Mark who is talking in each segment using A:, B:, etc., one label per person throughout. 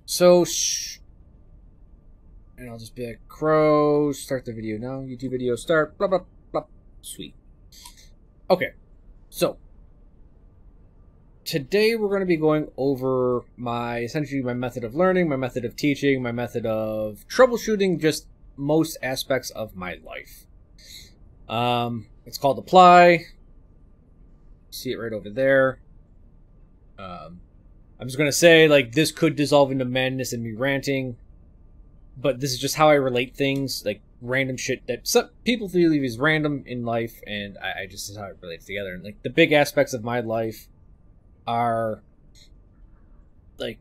A: So, and I'll just be like, Crow, start the video now. YouTube video start. Blah, blah, blah. Sweet. Okay. So, today we're going to be going over essentially my method of learning, my method of teaching, my method of troubleshooting, just most aspects of my life. It's called APLI. See it right over there. I'm just going to say, like, this could dissolve into madness and me ranting, but this is just how I relate things, like random shit that some people feel is random in life, and I just is how it relates together. And like the big aspects of my life are like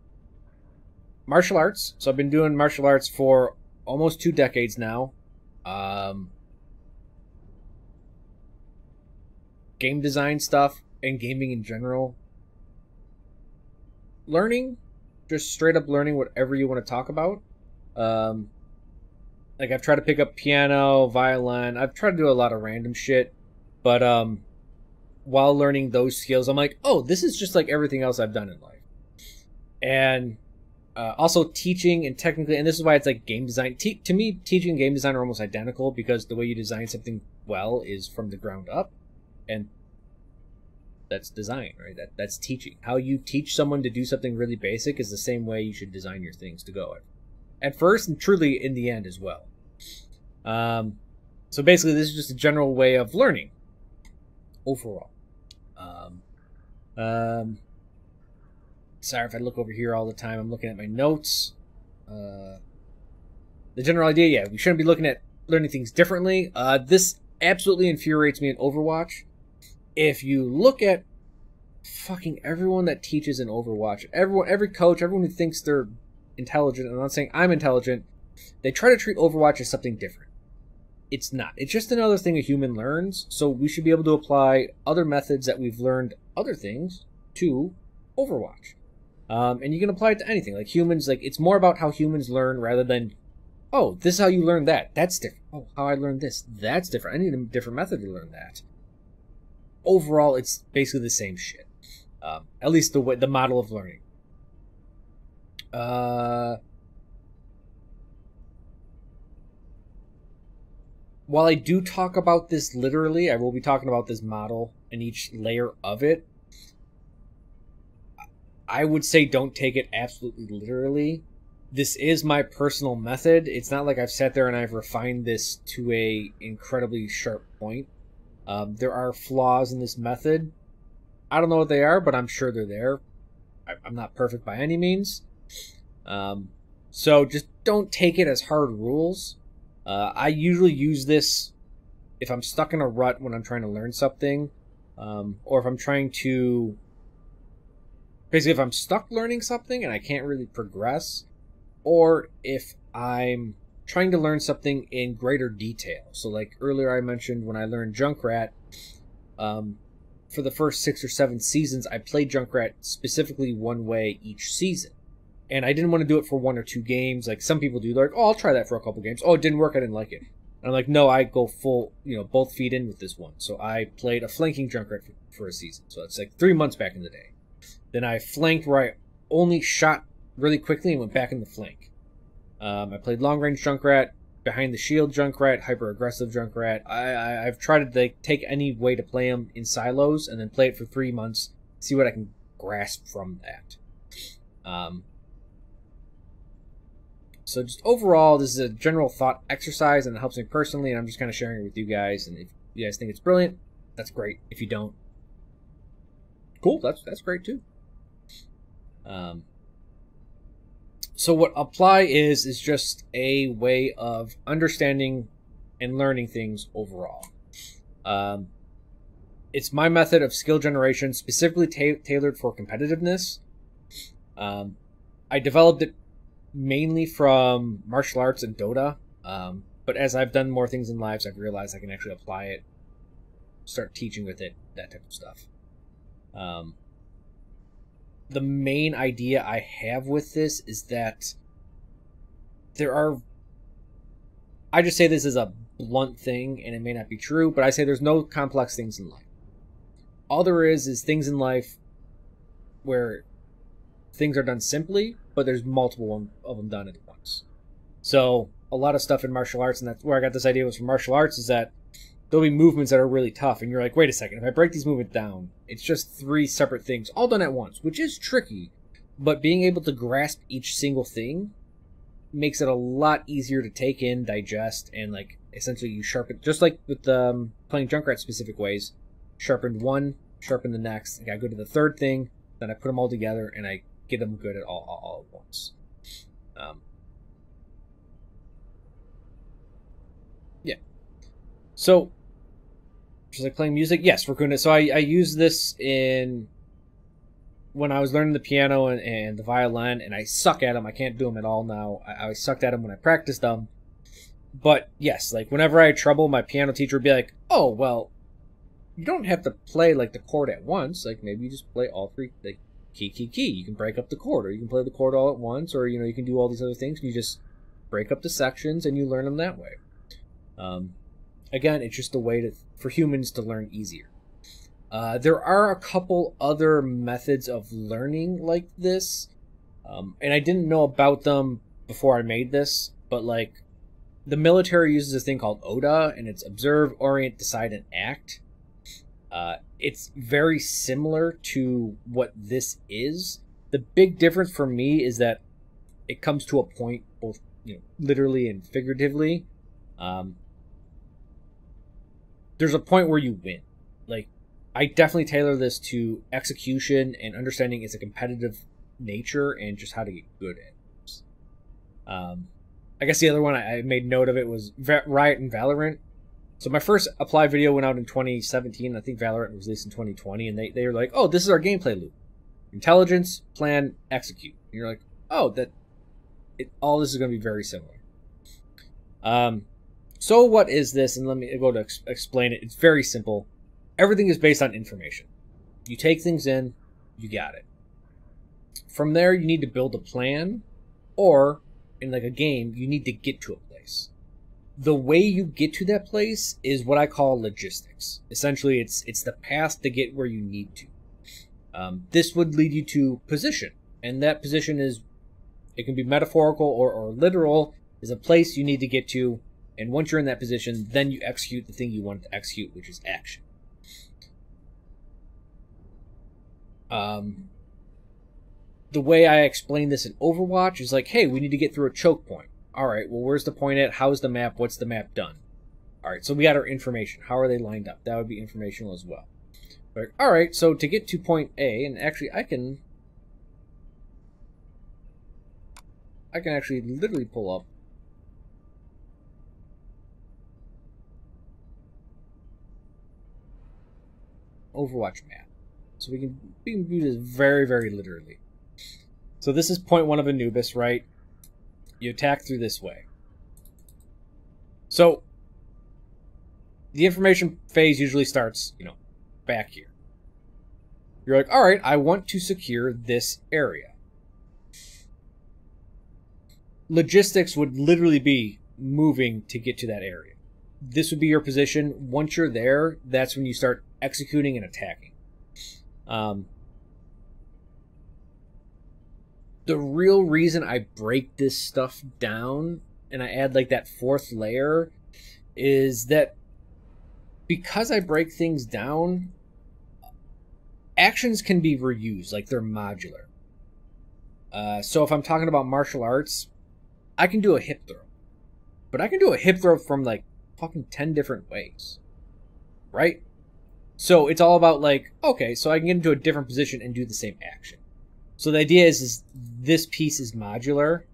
A: martial arts. So I've been doing martial arts for almost 2 decades now. Game design stuff and gaming in general. Learning, just straight up learning whatever you want to talk about. Like I've tried to pick up piano, violin. I've tried to do a lot of random shit, but while learning those skills, I'm like, oh, this is just like everything else I've done in life. And also teaching and technically, and this is why it's like game design. To me, teaching and game design are almost identical because the way you design something well is from the ground up, and that's design, right? That's teaching. How you teach someone to do something really basic is the same way you should design your things to go at first and truly in the end as well. So basically, this is just a general way of learning overall. Sorry if I look over here all the time. I'm looking at my notes. The general idea, yeah, we shouldn't be looking at learning things differently. This absolutely infuriates me in Overwatch. If you look at fucking everyone that teaches in Overwatch, every coach, everyone who thinks they're intelligent, I'm not saying I'm intelligent, they try to treat Overwatch as something different. It's not. It's just another thing a human learns, so we should be able to apply other methods that we've learned other things to Overwatch. And you can apply it to anything. Like humans, like it's more about how humans learn rather than, oh, this is how you learn that. That's different. Oh, how I learned this. That's different. I need a different method to learn that. Overall, it's basically the same shit. At least the model of learning. While I do talk about this literally, I will be talking about this model and each layer of it. I would say don't take it absolutely literally. This is my personal method. It's not like I've sat there and I've refined this to a incredibly sharp point. There are flaws in this method. I don't know what they are, but I'm sure they're there. I'm not perfect by any means. So just don't take it as hard rules. I usually use this if I'm stuck in a rut when I'm trying to learn something, or if I'm trying to... Basically, if I'm stuck learning something and I can't really progress, or if I'm trying to learn something in greater detail. So like earlier I mentioned when I learned Junkrat, for the first 6 or 7 seasons, I played Junkrat specifically one way each season. And I didn't want to do it for 1 or 2 games. Like some people do. They're like, oh, I'll try that for a couple games. Oh, it didn't work. I didn't like it. And I'm like, no, I go full, both feet in with this one. So I played a flanking Junkrat for a season. So it's like 3 months back in the day. Then I flanked where I only shot really quickly and went back in the flank. I played long-range Junkrat, behind-the-shield Junkrat, hyper-aggressive Junkrat. I've tried to take any way to play them in silos and then play it for 3 months, see what I can grasp from that. So just overall, this is a general thought exercise, and it helps me personally, and I'm just kind of sharing it with you guys. And if you guys think it's brilliant, that's great. If you don't, cool, that's great too. So what APLI is just a way of understanding and learning things overall. It's my method of skill generation, specifically tailored for competitiveness. I developed it mainly from martial arts and Dota, but as I've done more things in lives, I've realized I can actually apply it, start teaching with it, that type of stuff. The main idea I have with this is that I just say this is a blunt thing, and it may not be true, but I say there's no complex things in life. All there is things in life where things are done simply, but there's multiple of them done at once. So a lot of stuff in martial arts, and that's where I got this idea was from martial arts, is that there'll be movements that are really tough, and you're like, wait a second, if I break these movements down, it's just 3 separate things, all done at once, which is tricky, but being able to grasp each single thing makes it a lot easier to take in, digest, and like essentially you sharpen, just like with playing Junkrat specific ways, sharpened one, sharpen the next, I go to the third thing, then I put them all together, and I get them good at all at once. Yeah. So, just like playing music, yes, Raccoon. So I use this in when I was learning the piano and the violin, and I suck at them. I can't do them at all now. I sucked at them when I practiced them. But yes, like whenever I had trouble, my piano teacher would be like, "Oh, well, you don't have to play like the chord at once. Like maybe you just play all 3, like key, key, key. You can break up the chord, or you can play the chord all at once, or you can do all these other things. And you just break up the sections and you learn them that way." Again, it's just a way for humans to learn easier. There are a couple other methods of learning like this, and I didn't know about them before I made this, but like the military uses this thing called ODA, and it's Observe, Orient, Decide, and Act. It's very similar to what this is. The big difference for me is that it comes to a point, both literally and figuratively. There's a point where you win. Like, I definitely tailor this to execution and understanding its a competitive nature and just how to get good at it. I guess the other one I made note of it was Riot and Valorant. So my first APLI video went out in 2017. I think Valorant was released in 2020, and they were like, "Oh, this is our gameplay loop: intelligence, plan, execute." And you're like, "Oh, all this is going to be very similar." So what is this? And let me go to explain it. It's very simple. Everything is based on information. You take things in, you got it. From there, you need to build a plan, or in like a game, you need to get to a place. The way you get to that place is what I call logistics. Essentially, it's the path to get where you need to. This would lead you to position, and that position it can be metaphorical or literal, is a place you need to get to, and once you're in that position, then you execute the thing you want to execute, which is action. The way I explain this in Overwatch is like, hey, we need to get through a choke point. All right, well, where's the point at? How's the map? What's the map done? All right, so we got our information. How are they lined up? That would be informational as well. Like, all right, so to get to point A, and actually I can actually literally pull up Overwatch map. So we can view this very, very literally. So this is point 1 of Anubis, right? You attack through this way. So the information phase usually starts, back here. You're like, all right, I want to secure this area. Logistics would literally be moving to get to that area. This would be your position. Once you're there, that's when you start executing and attacking. The real reason I break this stuff down and I add like that 4th layer is that because I break things down, actions can be reused, like they're modular. So if I'm talking about martial arts, I can do a hip throw. But I can do a hip throw from like fucking 10 different ways. Right? So it's all about like, okay, so I can get into a different position and do the same action. So the idea is this piece is modular,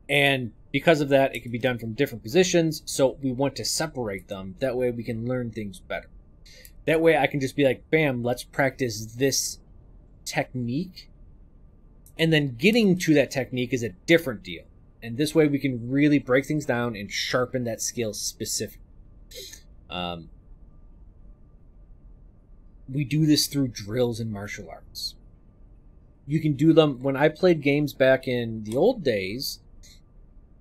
A: and because of that, it can be done from different positions, so we want to separate them. That way we can learn things better. That way I can just be like, bam, let's practice this technique, and then getting to that technique is a different deal. And this way we can really break things down and sharpen that skill specifically. We do this through drills in martial arts. You can do them. When I played games back in the old days,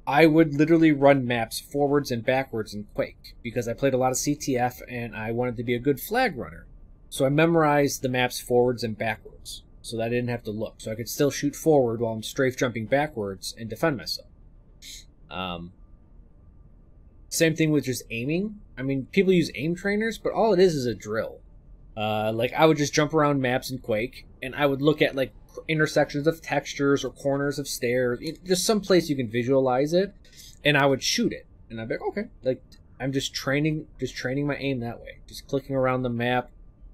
A: I would literally run maps forwards and backwards in Quake because I played a lot of CTF and I wanted to be a good flag runner. So I memorized the maps forwards and backwards. so that I didn't have to look. So I could still shoot forward while I'm strafe jumping backwards and defend myself. Same thing with just aiming. I mean, people use aim trainers, but all it is a drill. Like, I would just jump around maps in Quake, and I would look at, like, intersections of textures or corners of stairs. Just some place you can visualize it, and I would shoot it. And I'd be like, okay, like, I'm just training my aim that way. Just clicking around the map,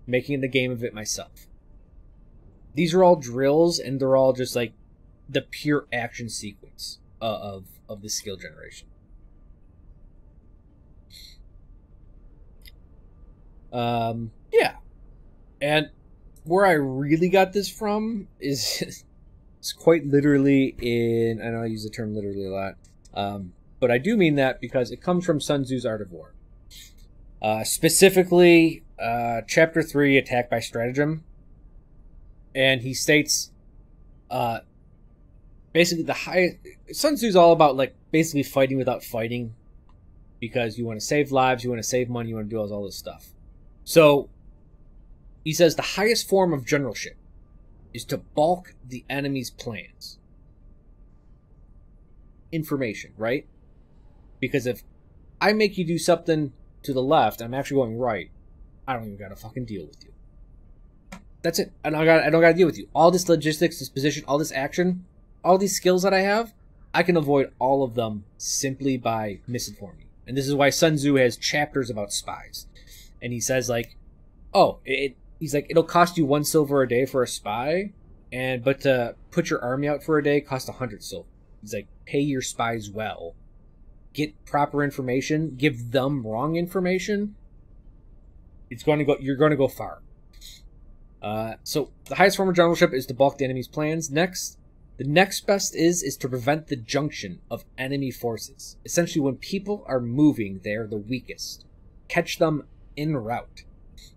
A: making the game of it myself. These are all drills, and they're all just, like, the pure action sequence of the skill generation. Yeah. And where I really got this from is it's quite literally in, I know I use the term literally a lot, but I do mean that because it comes from Sun Tzu's Art of War. Specifically, Chapter 3, Attack by Stratagem. And he states, basically Sun Tzu's all about, like, basically fighting without fighting, because you want to save lives, you want to save money, you want to do all this stuff. So, he says the highest form of generalship is to balk the enemy's plans. Information, right? Because if I make you do something to the left, I'm actually going right, I don't even gotta fucking deal with you. That's it. I don't gotta deal with you. All this logistics, this position, all this action, all these skills that I have, I can avoid all of them simply by misinforming. And this is why Sun Tzu has chapters about spies. And he says, like, oh, he's like, it'll cost you 1 silver a day for a spy, but to put your army out for a day costs 100 silver. He's like, pay your spies well, get proper information, give them wrong information. You're going to go far. So the highest form of generalship is to balk the enemy's plans. Next, the next best is to prevent the junction of enemy forces. Essentially, when people are moving, they are the weakest. Catch them en route.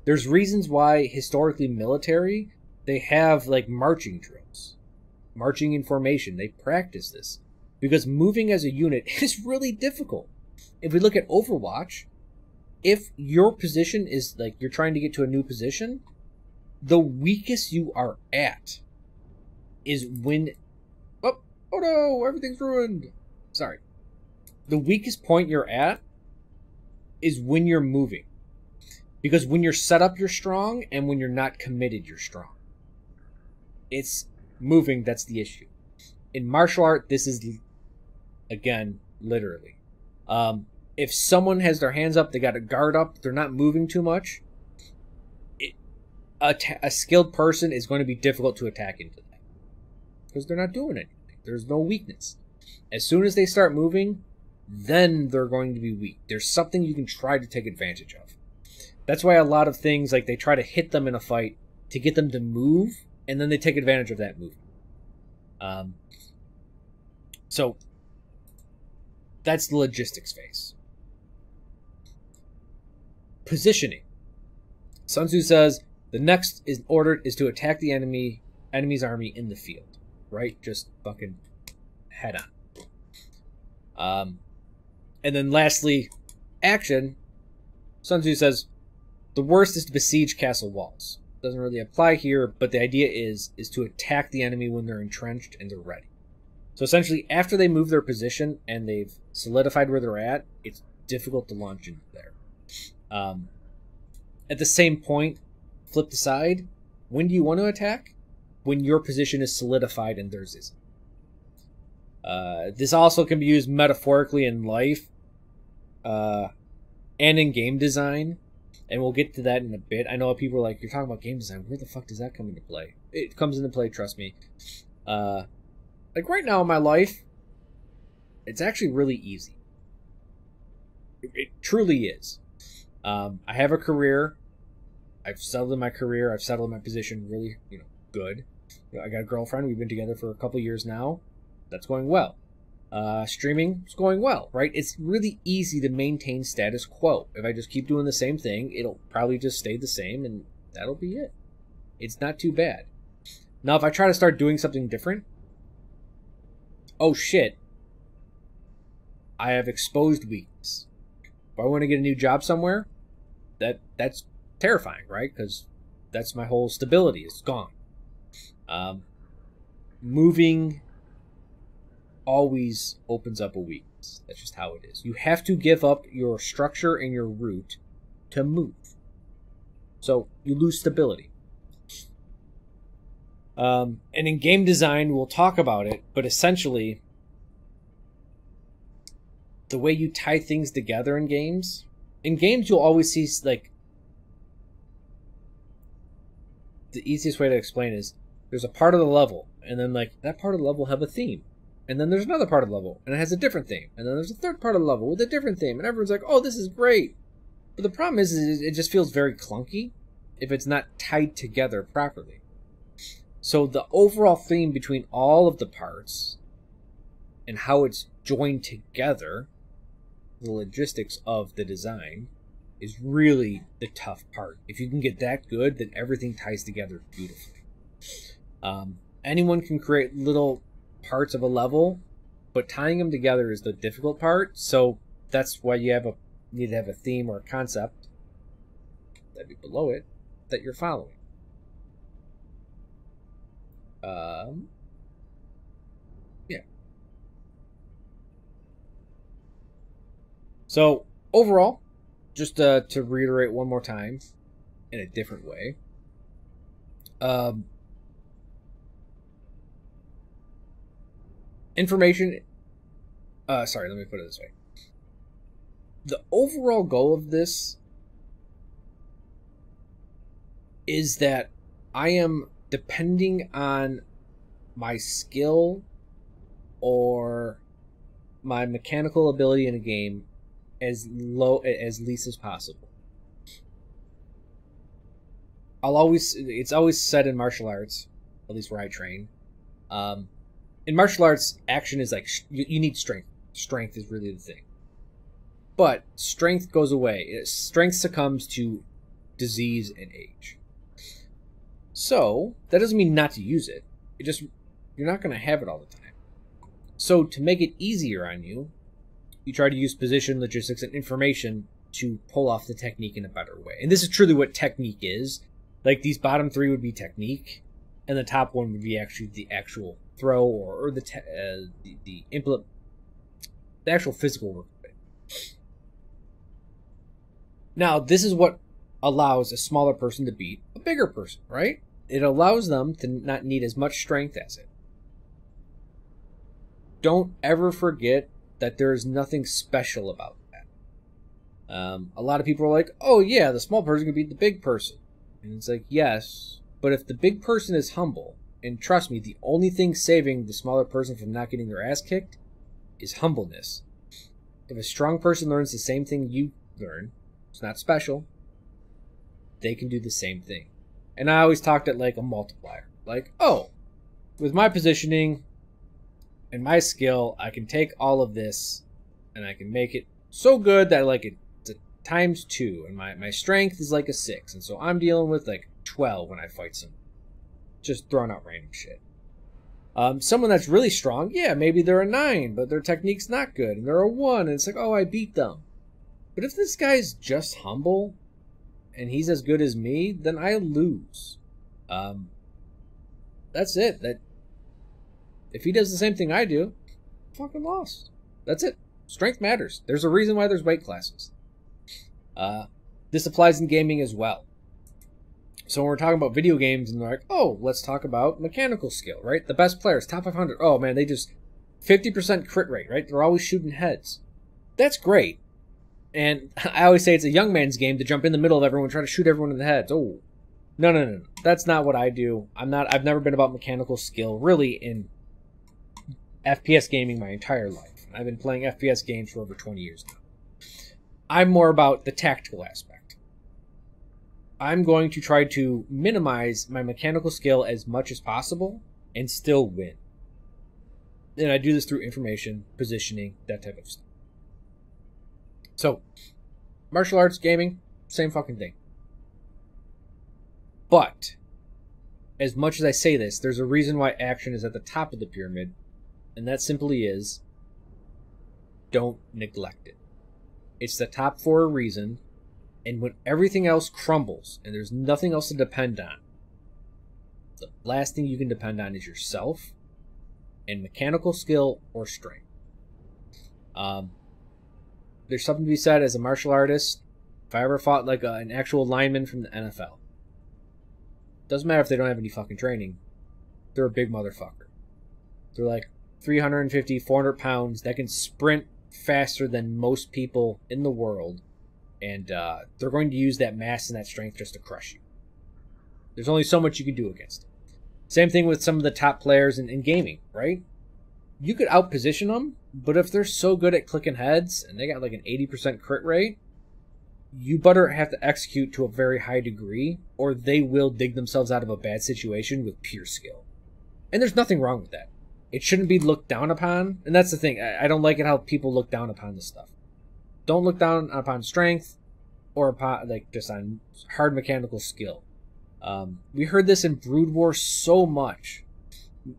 A: There's reasons why historically military, they have, like, marching drills, marching in formation. They practice this because moving as a unit is really difficult. If we look at Overwatch, if your position is, like, you're trying to get to a new position, the weakest you are at is when, oh no, everything's ruined. Sorry. The weakest point you're at is when you're moving. Because when you're set up, you're strong, and when you're not committed, you're strong. It's moving that's the issue. In martial art, this is, again, literally. If someone has their hands up, they got a guard up, they're not moving too much, a skilled person is going to be difficult to attack into that. Because they're not doing anything. There's no weakness. As soon as they start moving, then they're going to be weak. There's something you can try to take advantage of. That's why a lot of things, like, they try to hit them in a fight to get them to move, and then they take advantage of that movement. So, that's the logistics phase. Positioning. Sun Tzu says, the next order is to attack the enemy's army in the field. Right? Just fucking head on. And then lastly, action. Sun Tzu says, the worst is to besiege castle walls. Doesn't really apply here, but the idea is to attack the enemy when they're entrenched and they're ready. So essentially, after they move their position and they've solidified where they're at, it's difficult to launch into there. At the same point, flip the side, when do you want to attack? When your position is solidified and theirs isn't. This also can be used metaphorically in life and in game design. And we'll get to that in a bit. I know people are like, you're talking about game design. Where the fuck does that come into play? It comes into play, trust me. Like right now in my life, it's actually really easy. It truly is. I have a career. I've settled in my career. I've settled in my position really, good. I got a girlfriend. We've been together for a couple years now. That's going well. Streaming is going well, right? It's really easy to maintain status quo. If I just keep doing the same thing, it'll probably just stay the same, and that'll be it. It's not too bad. Now, if I try to start doing something different, oh shit, I have exposed weakness. If I want to get a new job somewhere, that's terrifying, right? Because that's my whole stability is gone. Moving always opens up a weakness. That's just how it is. You have to give up your structure and your route to move. So you lose stability. And in game design, we'll talk about it, but essentially, the way you tie things together in games you'll always see, like, the easiest way to explain is there's a part of the level, and then, like, that part of the level will have a theme. And then there's another part of the level, and it has a different theme. And then there's a third part of the level with a different theme, and everyone's like, oh, this is great. But the problem is it just feels very clunky if it's not tied together properly. So the overall theme between all of the parts and how it's joined together, the logistics of the design, is really the tough part. If you can get that good, then everything ties together beautifully. Anyone can create little parts of a level, but tying them together is the difficult part. So that's why you need to have a theme or a concept that'd be below it that you're following. Yeah. So overall, just to reiterate one more time in a different way, information. Sorry, let me put it this way. The overall goal of this is that I am depending on my skill or my mechanical ability in a game as least as possible. It's always said in martial arts, at least where I train, in martial arts, action is like, you need strength. Strength is really the thing. But strength goes away. Strength succumbs to disease and age. So, that doesn't mean not to use it. You're not going to have it all the time. So, to make it easier on you, you try to use position, logistics, and information to pull off the technique in a better way. And this is truly what technique is. Like, these bottom three would be technique, and the top one would be actually the actual throw or the actual physical work of it. Now, this is what allows a smaller person to beat a bigger person, right? It allows them to not need as much strength as it. Don't ever forget that there is nothing special about that. A lot of people are like, oh yeah, the small person can beat the big person. And it's like, yes, but if the big person is humble, and trust me, the only thing saving the smaller person from not getting their ass kicked is humbleness. If a strong person learns the same thing you learn, it's not special, they can do the same thing. And I always talked at like a multiplier. Like, oh, with my positioning and my skill, I can take all of this and I can make it so good that like it's a ×2, and my strength is like a 6, and so I'm dealing with like 12 when I fight someone. Just throwing out random shit. Someone that's really strong, yeah, maybe they're a 9, but their technique's not good, and they're a 1, and it's like, oh, I beat them. But if this guy's just humble, and he's as good as me, then I lose. That's it. If he does the same thing I do, I fucking lost. That's it. Strength matters. There's a reason why there's weight classes. This applies in gaming as well. So when we're talking about video games and they're like, oh, let's talk about mechanical skill, right? The best players, top 500. Oh, man, they just 50% crit rate, right? They're always shooting heads. That's great. And I always say it's a young man's game to jump in the middle of everyone and try to shoot everyone in the heads. Oh, no. That's not what I do. I've never been about mechanical skill, really, in FPS gaming my entire life. I've been playing FPS games for over 20 years now. I'm more about the tactical aspect. I'm going to try to minimize my mechanical skill as much as possible and still win. And I do this through information, positioning, that type of stuff. So, martial arts, gaming, same fucking thing. But, as much as I say this, there's a reason why action is at the top of the pyramid, and that simply is, don't neglect it. It's the top for a reason, and when everything else crumbles, and there's nothing else to depend on, the last thing you can depend on is yourself and mechanical skill or strength. There's something to be said as a martial artist. If I ever fought like an actual lineman from the NFL, doesn't matter if they don't have any fucking training, they're a big motherfucker. They're like 350, 400 pounds that can sprint faster than most people in the world, and they're going to use that mass and that strength just to crush you. There's only so much you can do against it. Same thing with some of the top players in gaming, right? You could outposition them, but if they're so good at clicking heads and they got like an 80% crit rate, you better have to execute to a very high degree, or they will dig themselves out of a bad situation with pure skill. And there's nothing wrong with that. It shouldn't be looked down upon, and that's the thing. I don't like it how people look down upon this stuff. Don't look down upon strength or upon, like, just on hard mechanical skill. We heard this in Brood War so much.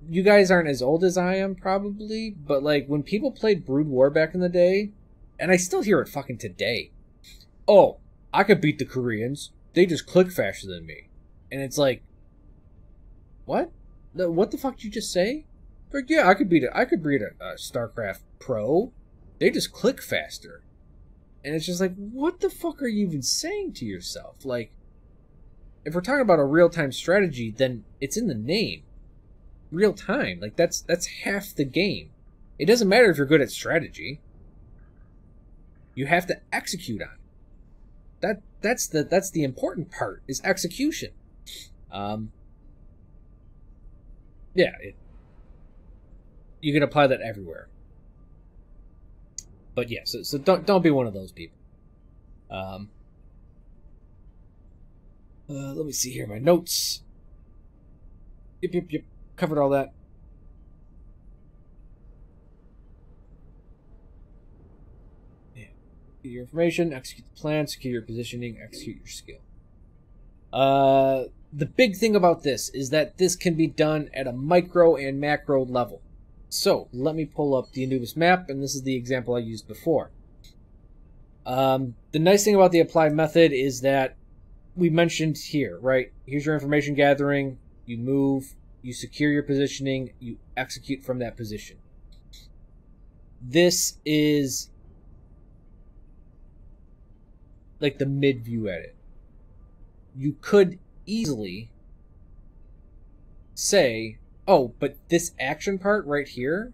A: You guys aren't as old as I am, probably, but like when people played Brood War back in the day, and I still hear it fucking today. Oh, I could beat the Koreans. They just click faster than me. And it's like, what? What the fuck did you just say? Like, yeah, I could beat a StarCraft pro. They just click faster. And it's just like, what the fuck are you even saying to yourself? Like, if we're talking about a real-time strategy, then it's in the name. Real time. Like, that's half the game. It doesn't matter if you're good at strategy. You have to execute on it. That's the important part, is execution. Yeah, you can apply that everywhere. But yeah, so don't be one of those people. Let me see here, my notes. Yep. Covered all that. Yeah. Get your information, execute the plan, secure your positioning, execute your skill. The big thing about this is that this can be done at a micro and macro level. So, let me pull up the Anubis map, and this is the example I used before. The nice thing about the APLI method is that we mentioned here, right? Here's your information gathering, you move, you secure your positioning, you execute from that position. This is like the mid view edit. You could easily say, oh, but this action part right here,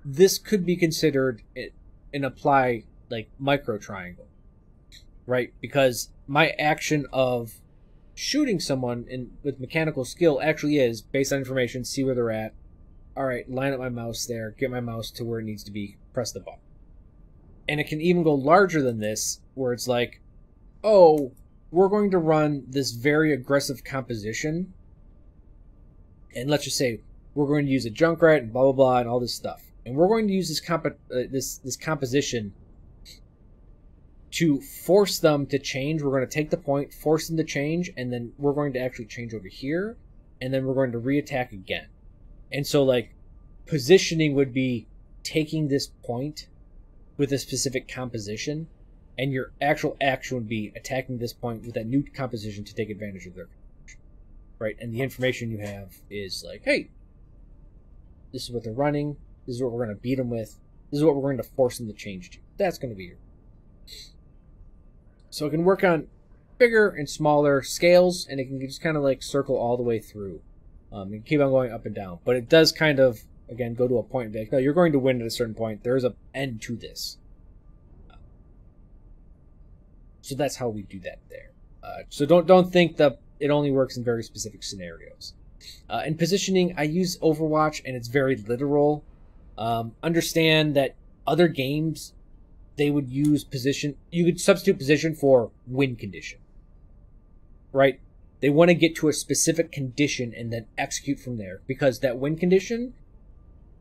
A: this could be considered an APLI like micro triangle, right? Because my action of shooting someone with mechanical skill actually is based on information, see where they're at. All right, line up my mouse there, get my mouse to where it needs to be, press the button. And it can even go larger than this, where it's like, oh, we're going to run this very aggressive composition, and let's just say we're going to use a Junkrat and blah blah blah and all this stuff, and we're going to use this composition to force them to change. We're going to take the point, force them to change, and then we're going to actually change over here, and then we're going to reattack again. And so, like, positioning would be taking this point with a specific composition, and your actual action would be attacking this point with that new composition to take advantage of their composition. Right? And the information you have is like, hey, this is what they're running, this is what we're going to beat them with, this is what we're going to force them to change to. That's going to be your... So it can work on bigger and smaller scales, and it can just kind of like circle all the way through. And keep on going up and down. But it does kind of, again, go to a point and be like, no, you're going to win at a certain point. There's an end to this. So that's how we do that there. So don't think that it only works in very specific scenarios. In positioning, I use Overwatch, and it's very literal. Understand that other games, they would use position. You could substitute position for win condition, right? They want to get to a specific condition and then execute from there, because that win condition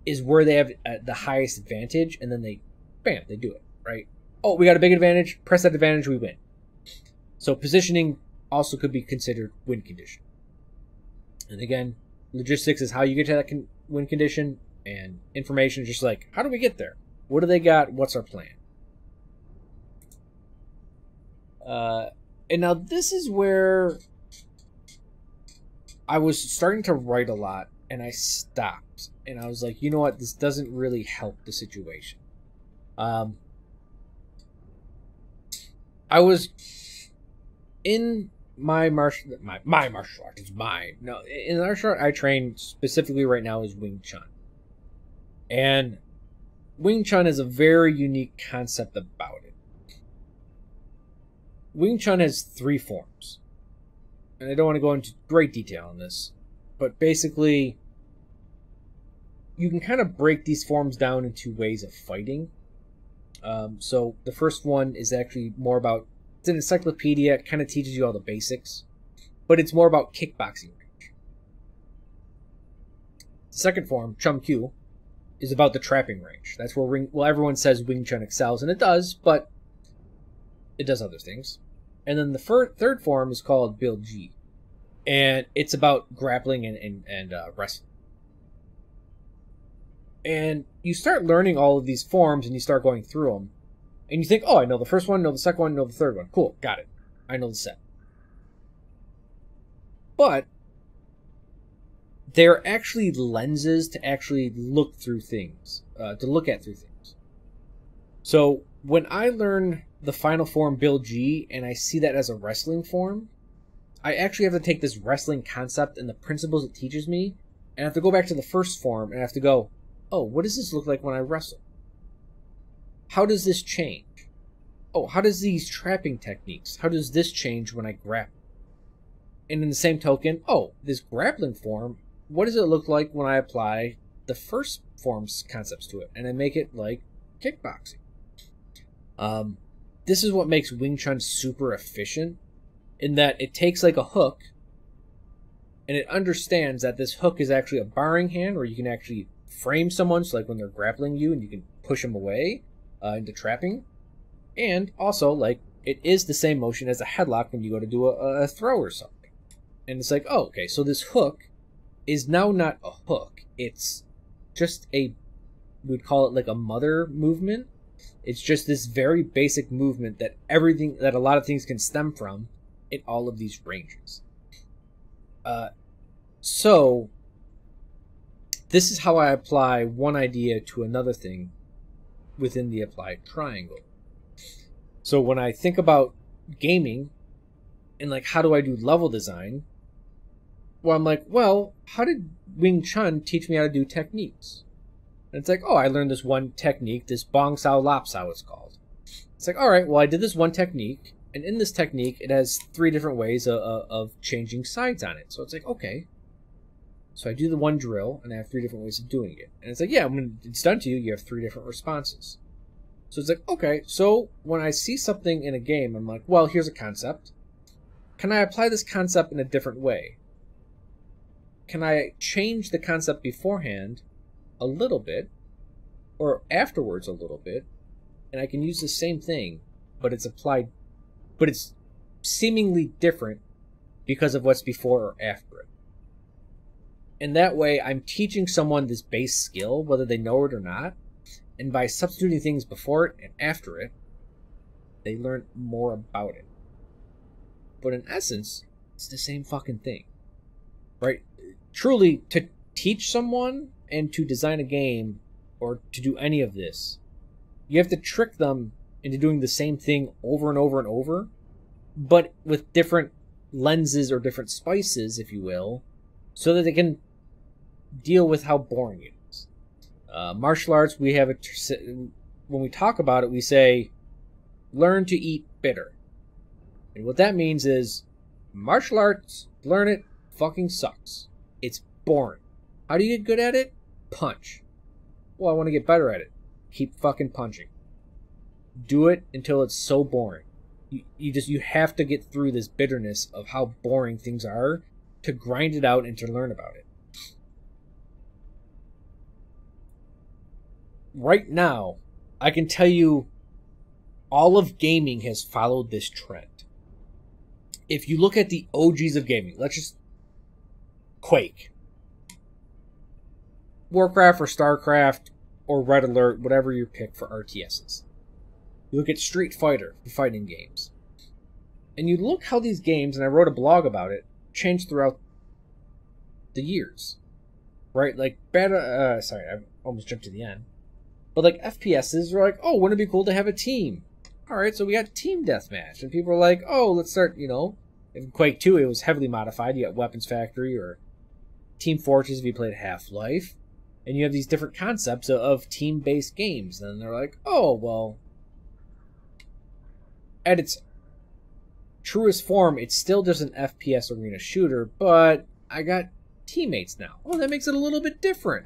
A: is where they have the highest advantage, and then they do it, right? Oh, we got a big advantage. Press that advantage, we win. So positioning also could be considered win condition. And again, logistics is how you get to that win condition, and information is just like, how do we get there? What do they got? What's our plan? And now this is where I was starting to write a lot, and I stopped. And I was like, you know what? This doesn't really help the situation. I was in my martial art is mine. No, in the martial art I train specifically right now is Wing Chun. And Wing Chun is a very unique concept about it. Wing Chun has 3 forms. And I don't want to go into great detail on this, but basically you can kind of break these forms down into ways of fighting. So the first one is actually more about, it's an encyclopedia, it kind of teaches you all the basics, but it's more about kickboxing range. The second form, Chum Kyu, is about the trapping range. That's where everyone says Wing Chun excels, and it does, but it does other things. And then the third form is called Bil Ji, and it's about grappling and wrestling. And you start learning all of these forms, and you start going through them, and you think, oh, I know the first one, know the second one, know the third one. Cool, got it. I know the set. But they're actually lenses to actually look through things, So when I learn the final form Bil Ji and I see that as a wrestling form, I actually have to take this wrestling concept and the principles it teaches me, and I have to go back to the first form and I have to go, oh, what does this look like when I wrestle? How does this change? Oh, how does these trapping techniques, how does this change when I grapple? And in the same token, oh, this grappling form, what does it look like when I apply the first form's concepts to it? And I make it like kickboxing. This is what makes Wing Chun super efficient, in that it takes like a hook, and it understands that this hook is actually a barring hand, where you can actually frame someone, so like when they're grappling you, and you can push them away into trapping. And also, like, it is the same motion as a headlock when you go to do a throw or something. And it's like, oh, okay, so this hook is now not a hook. It's just we'd call it like a mother movement. It's just this very basic movement that a lot of things can stem from in all of these ranges. So this is how I apply one idea to another thing within the applied triangle. So when I think about gaming and like how do I do level design, well, I'm like, well, how did Wing Chun teach me how to do techniques? And it's like, oh, I learned this one technique, this Bong Sao Lap Sao it's called. It's like, all right, well, I did this one technique, and in this technique, it has 3 different ways of changing sides on it. So it's like, okay. So I do the one drill, and I have 3 different ways of doing it. And it's like, yeah, when it's done to you, you have 3 different responses. So it's like, okay, so when I see something in a game, I'm like, well, here's a concept. Can I apply this concept in a different way? Can I change the concept beforehand a little bit, or afterwards a little bit, and I can use the same thing, but it's applied, but it's seemingly different because of what's before or after it. And that way, I'm teaching someone this base skill, whether they know it or not, and by substituting things before it and after it, they learn more about it. But in essence, it's the same fucking thing, right? Truly, to teach someone and to design a game or to do any of this, you have to trick them into doing the same thing over and over and over, but with different lenses or different spices, if you will, so that they can deal with how boring it is. Martial arts, we have when we talk about it, we say, learn to eat bitter. And what that means is, martial arts, learn it, fucking sucks. It's boring. How do you get good at it? Punch. Well, I want to get better at it. Keep fucking punching. Do it until it's so boring. You have to get through this bitterness of how boring things are to grind it out and to learn about it. Right now, I can tell you all of gaming has followed this trend. If you look at the OGs of gaming, let's just Quake, Warcraft or StarCraft or Red Alert, whatever you pick for RTSs. You look at Street Fighter, the fighting games. And you look how these games, and I wrote a blog about it, changed throughout the years, right? Like sorry, I almost jumped to the end. But like FPSs are like, oh, wouldn't it be cool to have a team? All right, so we got team deathmatch, and people are like, oh, let's start. In Quake 2, it was heavily modified. You got Weapons Factory or Team Fortress if you played Half-Life, and you have these different concepts of team-based games. And they're like, oh, well, at its truest form, it's still just an FPS arena shooter, but I got teammates now. Oh, that makes it a little bit different.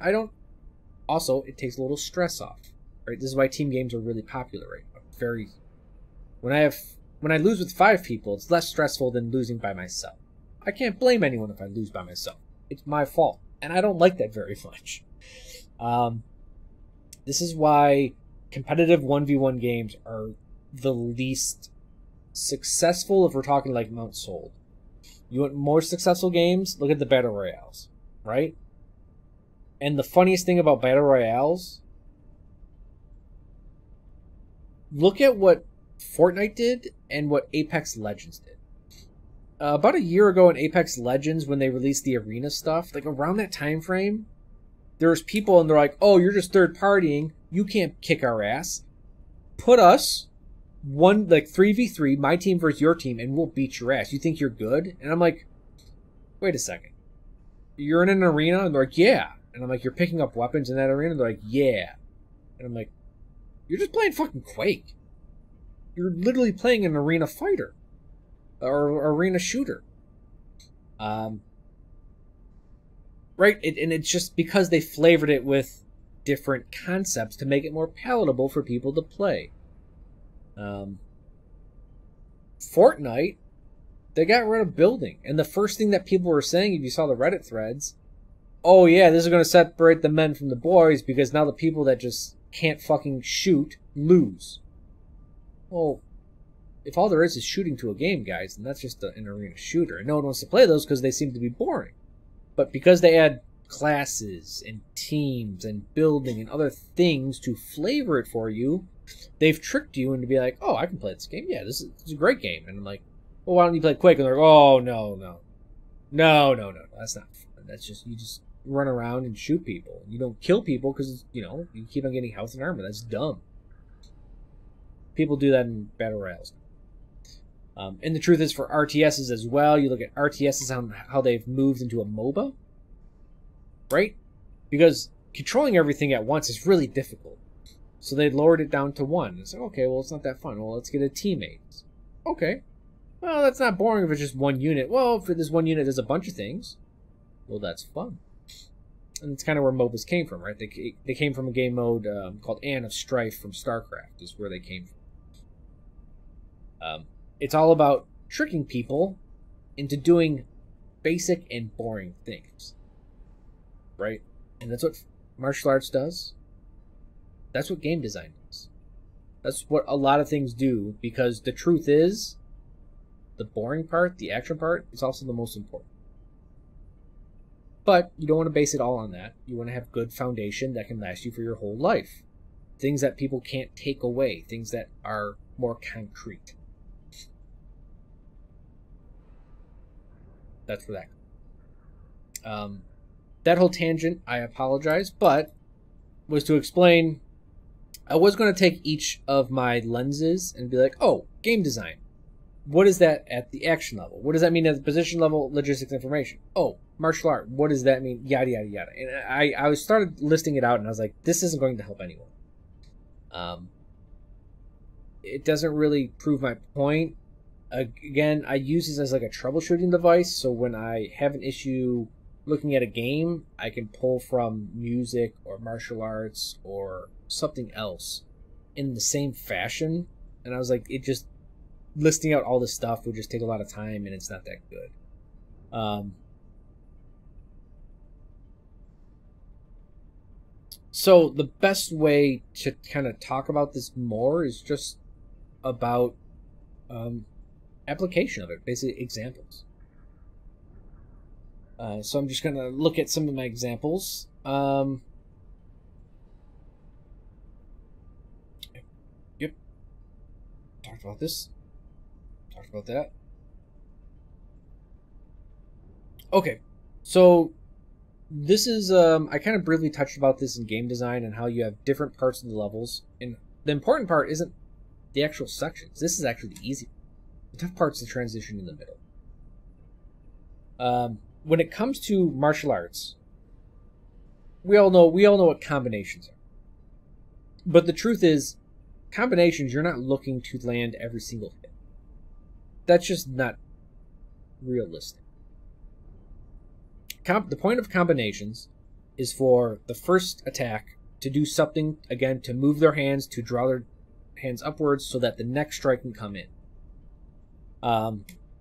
A: Also, it takes a little stress off, right? This is why team games are really popular, right? When I lose with 5 people, it's less stressful than losing by myself. I can't blame anyone if I lose by myself. It's my fault, and I don't like that very much. This is why competitive 1v1 games are the least successful if we're talking like amount sold. You want more successful games? Look at the Battle Royales, right? And the funniest thing about Battle Royales, look at what Fortnite did and what Apex Legends did. About a year ago in Apex Legends, when they released the arena stuff, like around that time frame, there's people and they're like, oh, you're just third partying, you can't kick our ass. Put us 3v3, my team versus your team, and we'll beat your ass. You think you're good? And I'm like, wait a second. You're in an arena? And they're like, yeah. And I'm like, you're picking up weapons in that arena? And they're like, yeah. And I'm like, you're just playing fucking Quake. You're literally playing an arena fighter. Or arena shooter. Right? And it's just because they flavored it with different concepts to make it more palatable for people to play. Fortnite, they got rid of building. And the first thing that people were saying, if you saw the Reddit threads, oh yeah, this is going to separate the men from the boys because now the people that just can't fucking shoot lose. Well, if all there is shooting to a game, guys, then that's just an arena shooter. And no one wants to play those because they seem to be boring. But because they add classes and teams and building and other things to flavor it for you, they've tricked you into be like, oh, I can play this game. Yeah, this is a great game. And I'm like, well, why don't you play Quake? And they're like, oh, no, that's not fun. That's just, you just run around and shoot people. You don't kill people because, you keep on getting health and armor. That's dumb. People do that in Battle Royales. And the truth is for RTSs as well, you look at RTSs on how they've moved into a MOBA, right? Because controlling everything at once is really difficult. So they lowered it down to 1. It's like, okay, well, it's not that fun. Well, let's get a teammate. Okay. Well, that's not boring if it's just one unit. Well, if this one unit does a bunch of things, well, that's fun. And it's kind of where MOBAs came from, right? They came from a game mode called Anne of Strife from StarCraft is where they came from. It's all about tricking people into doing basic and boring things, right? And that's what martial arts does. That's what game design does. That's what a lot of things do, because the truth is, the boring part, the action part, is also the most important. But you don't want to base it all on that. You want to have good foundation that can last you for your whole life. Things that people can't take away. Things that are more concrete. That's for that. That whole tangent, I apologize, but was to explain, I was going to take each of my lenses and be like, oh, game design. What is that at the action level? What does that mean at the position level, logistics, information? Oh, martial art. What does that mean? Yada, yada, yada. And I started listing it out, and I was like, this isn't going to help anyone. It doesn't really prove my point. Again, I use this as like a troubleshooting device, so when I have an issue looking at a game, I can pull from music or martial arts or something else in the same fashion. And I was like, it just, listing out all this stuff would just take a lot of time, and it's not that good. So the best way to kind of talk about this more is just about application of it, basically examples. So I'm just going to look at some of my examples. Yep. Talked about this. Talked about that. Okay. So this is I kind of briefly touched about this in game design and how you have different parts of the levels, and the important part isn't the actual sections. This is actually the easy. The tough part's the transition in the middle. When it comes to martial arts, we all know what combinations are. But the truth is, combinations, you're not looking to land every single hit. That's just not realistic. The point of combinations is for the first attack to do something, again, to move their hands, to draw their hands upwards so that the next strike can come in.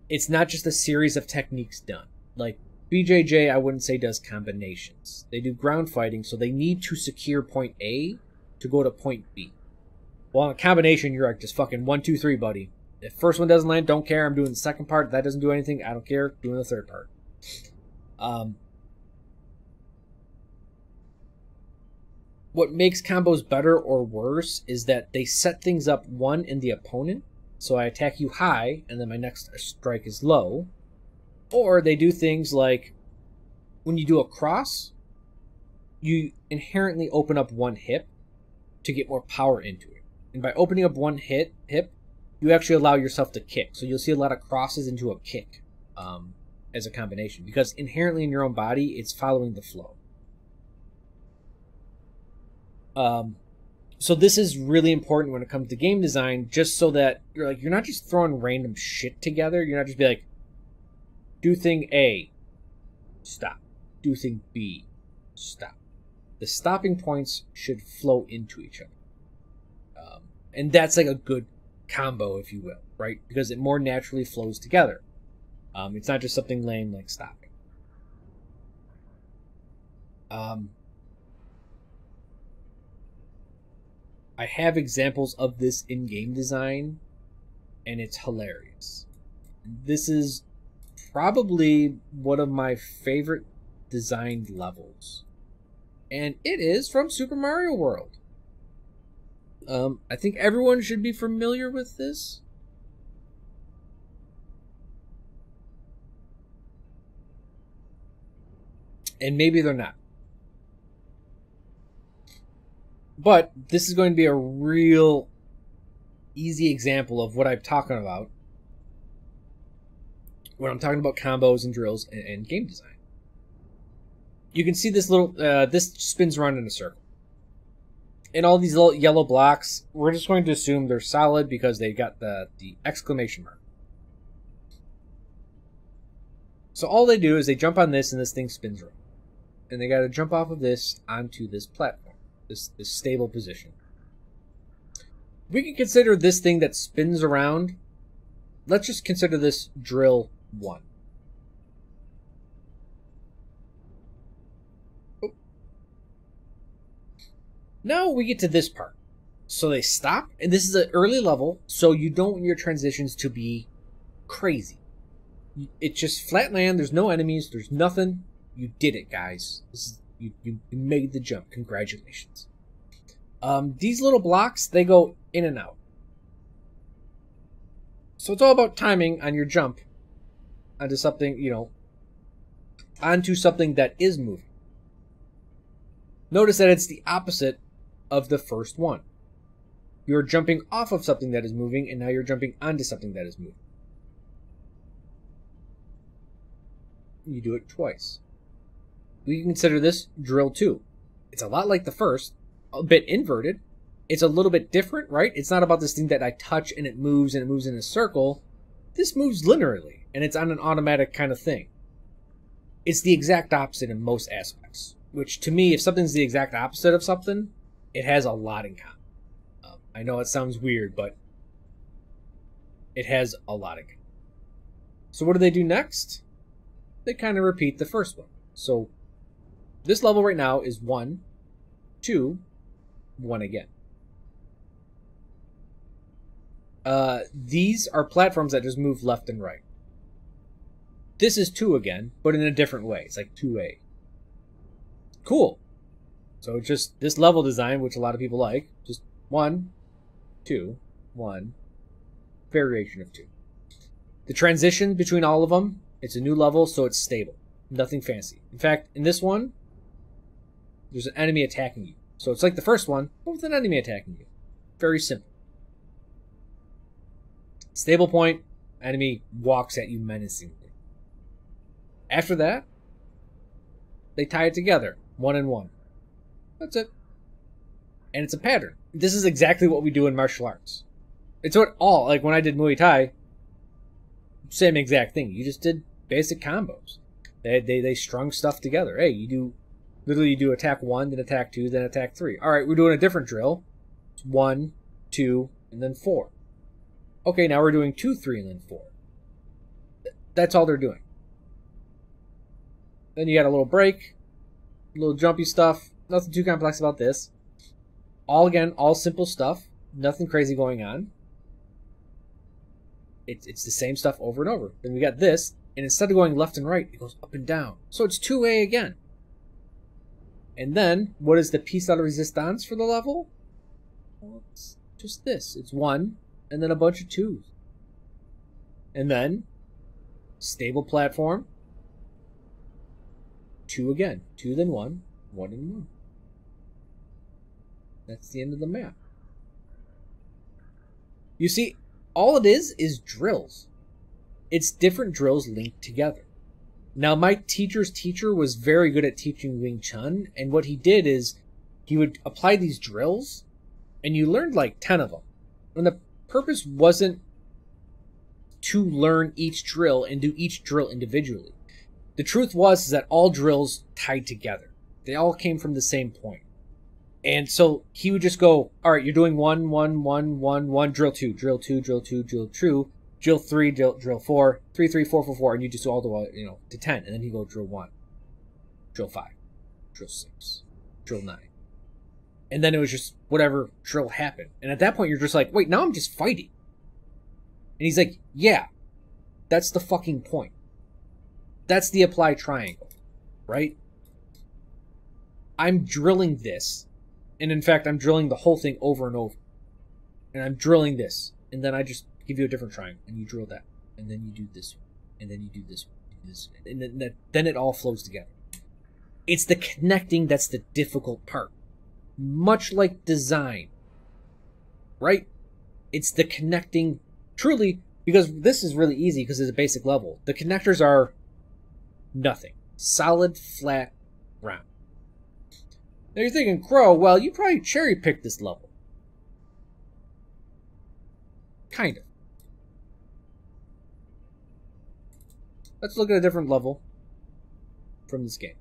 A: It's not just a series of techniques done. Like, BJJ, I wouldn't say does combinations. They do ground fighting, so they need to secure point A to go to point B. Well, in a combination, you're like, just fucking 1, 2, 3, buddy. If first one doesn't land, don't care. I'm doing the second part. If that doesn't do anything, I don't care. Doing the third part. What makes combos better or worse is that they set things up, one, in the opponent. So I attack you high, and then my next strike is low. Or they do things like, when you do a cross, you inherently open up one hip to get more power into it. And by opening up one hip, you actually allow yourself to kick. So you'll see a lot of crosses into a kick as a combination. Because inherently in your own body, it's following the flow. So this is really important when it comes to game design, just so that you're not just throwing random shit together. You're not just be like, do thing A, stop. Do thing B, stop. The stopping points should flow into each other. And that's like a good combo, if you will, right? Because it more naturally flows together. It's not just something lame like stopping. I have examples of this in game design, and it's hilarious. This is probably one of my favorite designed levels. And it is from Super Mario World. I think everyone should be familiar with this. And maybe they're not. But this is going to be a real easy example of what I'm talking about when I'm talking about combos and drills and game design. You can see this little, this spins around in a circle. And all these little yellow blocks, we're just going to assume they're solid because they got the exclamation mark. So all they do is they jump on this and this thing spins around. And they got to jump off of this onto this platform, this stable position. We can consider this thing that spins around, let's just consider this drill 1. Now we get to this part. So they stop, and this is an early level, so you don't want your transitions to be crazy. It's just flat land, there's no enemies, there's nothing. You did it, guys. You made the jump. Congratulations. These little blocks, they go in and out. So it's all about timing on your jump onto something, onto something that is moving. Notice that it's the opposite of the first one. You're jumping off of something that is moving, and now you're jumping onto something that is moving. You do it twice. We can consider this drill 2. It's a lot like the first, a bit inverted. It's a little bit different, right? It's not about this thing that I touch and it moves in a circle. This moves linearly, and it's on an automatic kind of thing. It's the exact opposite in most aspects. Which, to me, if something's the exact opposite of something, it has a lot in common. I know it sounds weird, but it has a lot in common. So what do they do next? They kind of repeat the first one. So this level right now is 1, 2, 1 again. These are platforms that just move left and right. This is 2 again, but in a different way. It's like 2A. Cool. So just this level design, which a lot of people like, just 1, 2, 1, variation of 2. The transition between all of them, it's a new level, so it's stable. Nothing fancy. In fact, in this one, there's an enemy attacking you. So it's like the first one, but with an enemy attacking you. Very simple. Stable point, enemy walks at you menacingly. After that, they tie it together, 1 and 1. That's it. And it's a pattern. This is exactly what we do in martial arts. It's what all, like when I did Muay Thai, same exact thing. You just did basic combos. They strung stuff together. Hey, you do attack 1, then attack 2, then attack 3. Alright, we're doing a different drill. It's 1, 2, and then 4. Okay, now we're doing 2, 3, and then 4. That's all they're doing. Then you got a little break, a little jumpy stuff. Nothing too complex about this. All simple stuff. Nothing crazy going on. It's the same stuff over and over. Then we got this, and instead of going left and right, it goes up and down. So it's 2A again. And then, what is the piece de resistance for the level? Well, it's just this. It's 1, and then a bunch of 2s. And then, stable platform. 2 again. 2 then 1. 1 and 1. That's the end of the map. You see, all it is drills. It's different drills linked together. Now, my teacher's teacher was very good at teaching Wing Chun, and what he did is he would apply these drills, and you learned like 10 of them. And the purpose wasn't to learn each drill and do each drill individually. The truth was that all drills tied together. They all came from the same point. And so he would just go, all right, you're doing 1, 1, 1, 1, 1, drill 2, drill 2, drill 2, drill 2, drill 3, drill 4, 3, 3, 4, 4, 4, and you just do all the way, to 10. And then you go drill 1, drill 5, drill 6, drill 9. And then it was just whatever drill happened. And at that point, you're just like, wait, now I'm just fighting. And he's like, yeah, that's the fucking point. That's the APLI triangle, right? I'm drilling this. And in fact, I'm drilling the whole thing over and over. And I'm drilling this. And then I just give you a different triangle. And you drill that. And then you do this one. And then you do this one. And then it all flows together. It's the connecting that's the difficult part. Much like design. Right? It's the connecting. Truly, because this is really easy because it's a basic level. The connectors are nothing. Solid, flat, round. Now you're thinking, Crow, well, you probably cherry-picked this level. Kind of. Let's look at a different level from this game.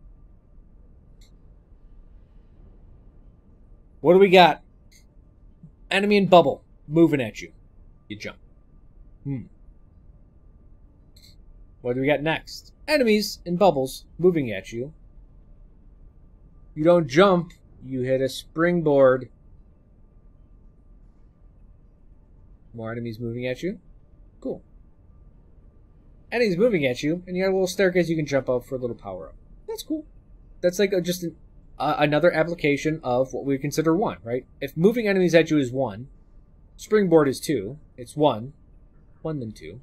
A: What do we got? Enemy in bubble moving at you. You jump. What do we got next? Enemies in bubbles moving at you. You don't jump, you hit a springboard. More enemies moving at you. Cool. Enemies moving at you, and you got a little staircase you can jump up for a little power up. That's cool. That's like just another application of what we consider 1, right? If moving enemies at you is 1, springboard is 2, it's 1, 1 then 2,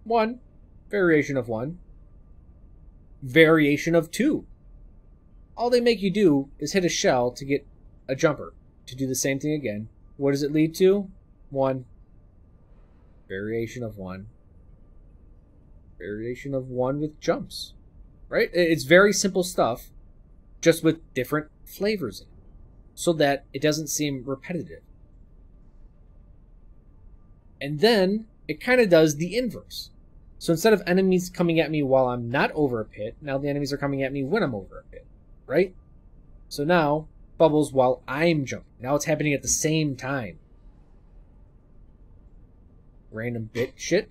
A: 1, variation of 1, variation of 2. All they make you do is hit a shell to get a jumper. To do the same thing again. What does it lead to? 1. Variation of 1. Variation of 1 with jumps. Right? It's very simple stuff, just with different flavors in it. So that it doesn't seem repetitive. And then, it kind of does the inverse. So instead of enemies coming at me while I'm not over a pit, now the enemies are coming at me when I'm over a pit. Right? So now, bubbles while I'm jumping. Now it's happening at the same time. Random bit shit.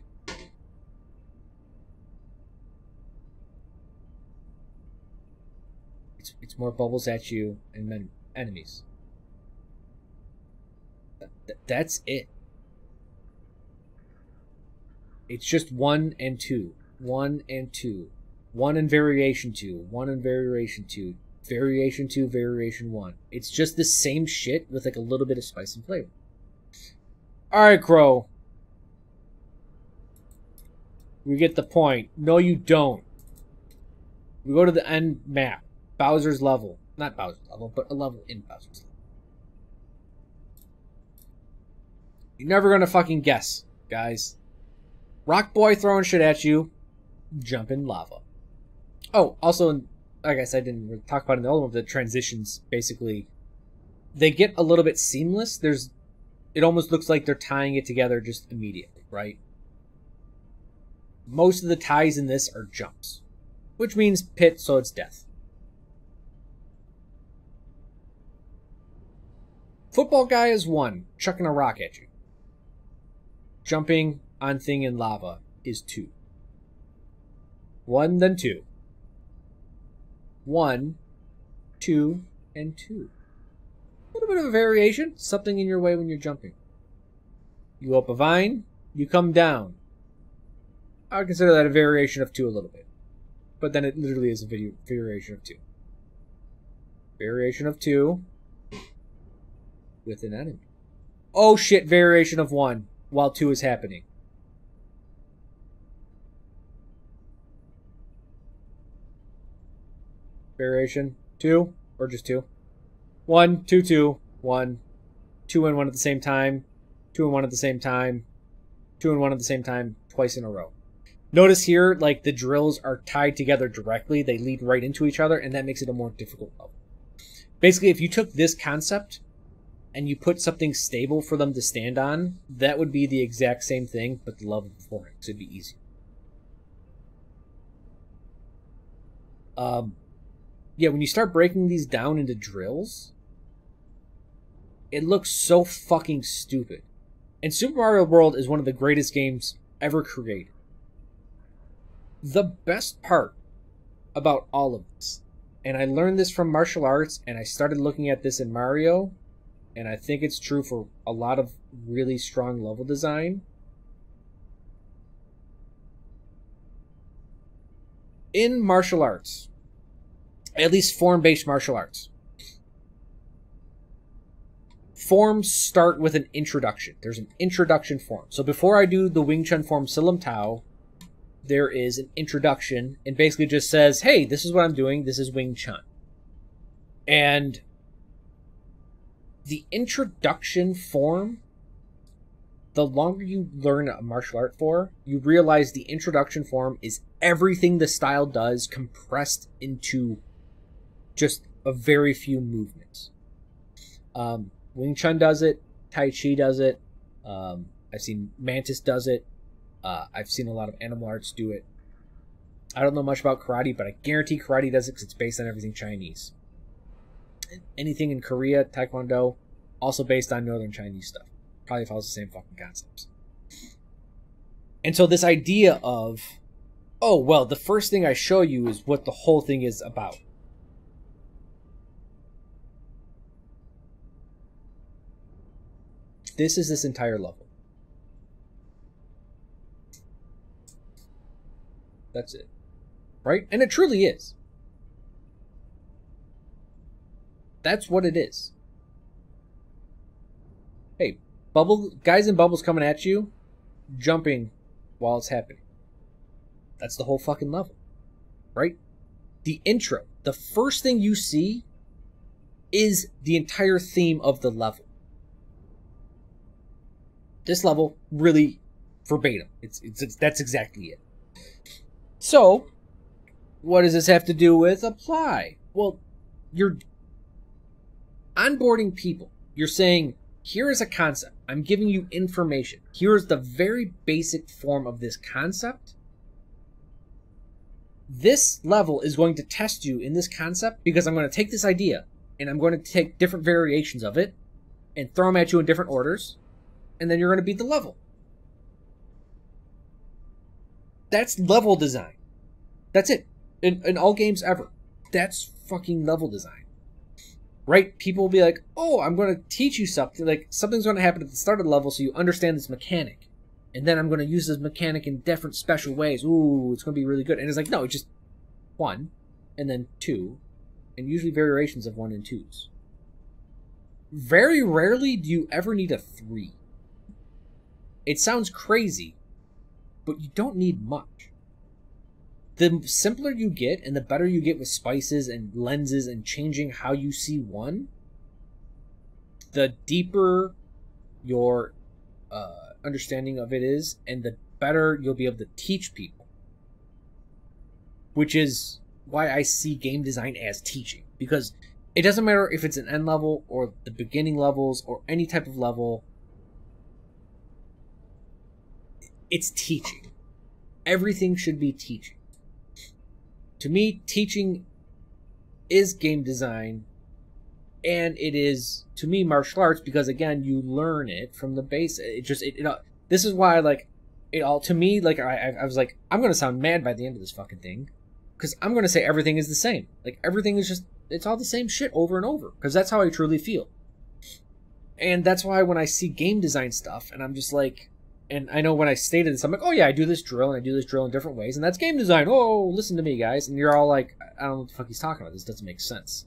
A: It's more bubbles at you and then enemies. That's it. It's just 1 and 2. 1 and 2. 1 and variation 2. 1 and variation 2. Variation 2, variation 1. It's just the same shit with like a little bit of spice and flavor. Alright, Crow. We get the point. No, you don't. We go to the end map. Bowser's level. Not Bowser's level, but a level in Bowser's level. You're never gonna fucking guess, guys. Rock Boy throwing shit at you, jump in lava. Oh, also, I guess I didn't really talk about in the old one, the transitions, basically, they get a little bit seamless. It almost looks like they're tying it together just immediately, right? Most of the ties in this are jumps, which means pit, so it's death. Football guy is 1, chucking a rock at you. Jumping on thing in lava is 2. 1, then 2. 1, 2, and 2. A little bit of a variation. Something in your way when you're jumping. You go up a vine, you come down. I would consider that a variation of 2 a little bit. But then it literally is a variation of 2. Variation of 2 with an enemy. Oh shit, variation of 1 while 2 is happening. Variation 2 or just 2? 1, 2, 2, 1, 2 and 1 at the same time, 2 and 1 at the same time, 2 and 1 at the same time, twice in a row. Notice here, like, the drills are tied together directly. They lead right into each other, and that makes it a more difficult level. Basically, if you took this concept and you put something stable for them to stand on, that would be the exact same thing, but the level before it, so it'd be easier. Yeah, when you start breaking these down into drills, it looks so fucking stupid. And Super Mario World is one of the greatest games ever created. The best part about all of this, and I learned this from martial arts, and I started looking at this in Mario, and I think it's true for a lot of really strong level design. In martial arts, at least form-based martial arts, forms start with an introduction. There's an introduction form. So before I do the Wing Chun form Silam Tao, there is an introduction and basically just says, hey, this is what I'm doing. This is Wing Chun. And the introduction form, the longer you learn a martial art for, you realize the introduction form is everything the style does compressed into just a very few movements. Wing Chun does it. Tai Chi does it. I've seen Mantis does it. I've seen a lot of animal arts do it. I don't know much about karate, but I guarantee karate does it because it's based on everything Chinese. Anything in Korea, Taekwondo, also based on Northern Chinese stuff. Probably follows the same fucking concepts. And so this idea of, oh, well, the first thing I show you is what the whole thing is about. This is this entire level. That's it. Right? And it truly is. That's what it is. Hey, guys in bubbles coming at you, jumping while it's happening. That's the whole fucking level. Right? The intro, the first thing you see is the entire theme of the level. This level, really verbatim. That's exactly it. So, what does this have to do with APLI? Well, you're onboarding people. You're saying, here is a concept. I'm giving you information. Here is the very basic form of this concept. This level is going to test you in this concept because I'm going to take this idea and I'm going to take different variations of it and throw them at you in different orders, and then you're going to beat the level. That's level design. That's it. In all games ever. That's fucking level design. Right? People will be like, oh, I'm going to teach you something. Like, something's going to happen at the start of the level so you understand this mechanic. And then I'm going to use this mechanic in different special ways. Ooh, it's going to be really good. And it's like, no, it's just 1, and then 2, and usually variations of 1 and 2s. Very rarely do you ever need a 3. It sounds crazy, but you don't need much. the simpler you get and the better you get with spices and lenses and changing how you see one, the deeper your understanding of it is, and the better you'll be able to teach people. Which is why I see game design as teaching. Because it doesn't matter if it's an end level or the beginning levels or any type of level. It's teaching. Everything should be teaching. To me, teaching is game design, and it is, to me, martial arts, because again, you learn it from the base. This is why, like, it all, to me, like, I was like, I'm going to sound mad by the end of this fucking thing, because I'm going to say everything is the same. Like, everything is just, it's all the same shit over and over, because that's how I truly feel. And that's why when I see game design stuff, and I'm just like, and I know when I stated this, I'm like, oh yeah, I do this drill, and I do this drill in different ways, and that's game design. Oh, listen to me, guys. And you're all like, I don't know what the fuck he's talking about. This doesn't make sense.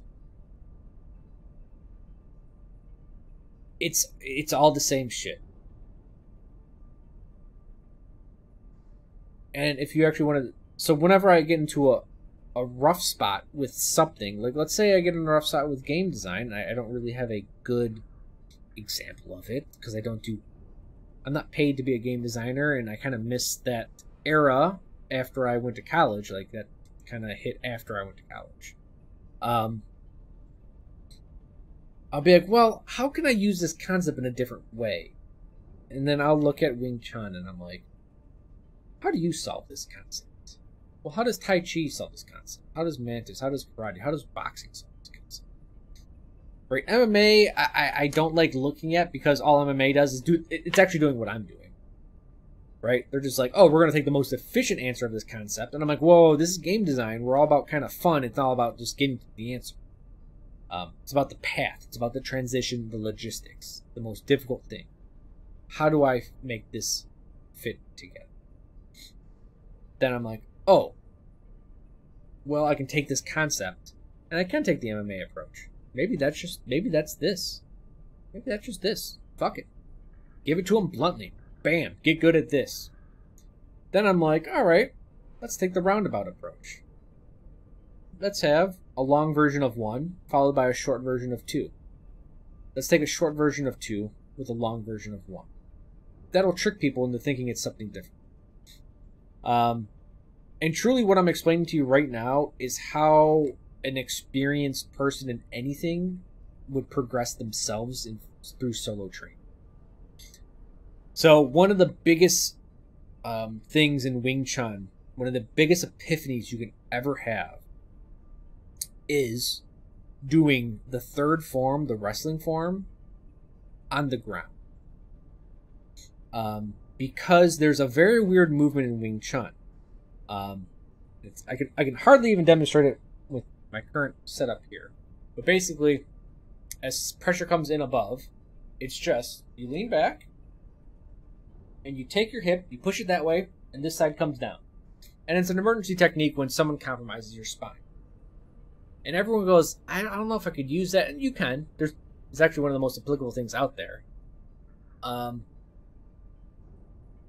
A: It's all the same shit. And if you actually want to... So whenever I get into a rough spot with something, like let's say I get in a rough spot with game design, I don't really have a good example of it, because I'm not paid to be a game designer, and I kind of missed that era after I went to college. Like, that kind of hit after I went to college. I'll be like, well, how can I use this concept in a different way? And then I'll look at Wing Chun, and I'm like, how do you solve this concept? Well, how does Tai Chi solve this concept? How does Mantis? How does Karate? How does boxing solve this concept? Right, MMA, I don't like looking at, because all MMA does is it's actually doing what I'm doing. Right? They're just like, oh, we're going to take the most efficient answer of this concept. And I'm like, whoa, this is game design. We're all about kind of fun. It's all about just getting to the answer. It's about the path. It's about the transition, the logistics, the most difficult thing. How do I make this fit together? Then I'm like, oh, well, I can take this concept, and I can take the MMA approach. Maybe that's this. Maybe that's just this. Fuck it. Give it to him bluntly. Bam. Get good at this. Then I'm like, all right, let's take the roundabout approach. Let's have a long version of 1 followed by a short version of 2. Let's take a short version of 2 with a long version of 1. That'll trick people into thinking it's something different. And truly what I'm explaining to you right now is how an experienced person in anything would progress themselves through solo training. So one of the biggest things in Wing Chun, one of the biggest epiphanies you can ever have, is doing the third form, the wrestling form, on the ground. Because there's a very weird movement in Wing Chun. I can hardly even demonstrate it with my current setup here. But basically, as pressure comes in above, it's just, you lean back, and you take your hip, you push it that way, and this side comes down. And it's an emergency technique when someone compromises your spine. And everyone goes, I don't know if I could use that. And you can. It's actually one of the most applicable things out there.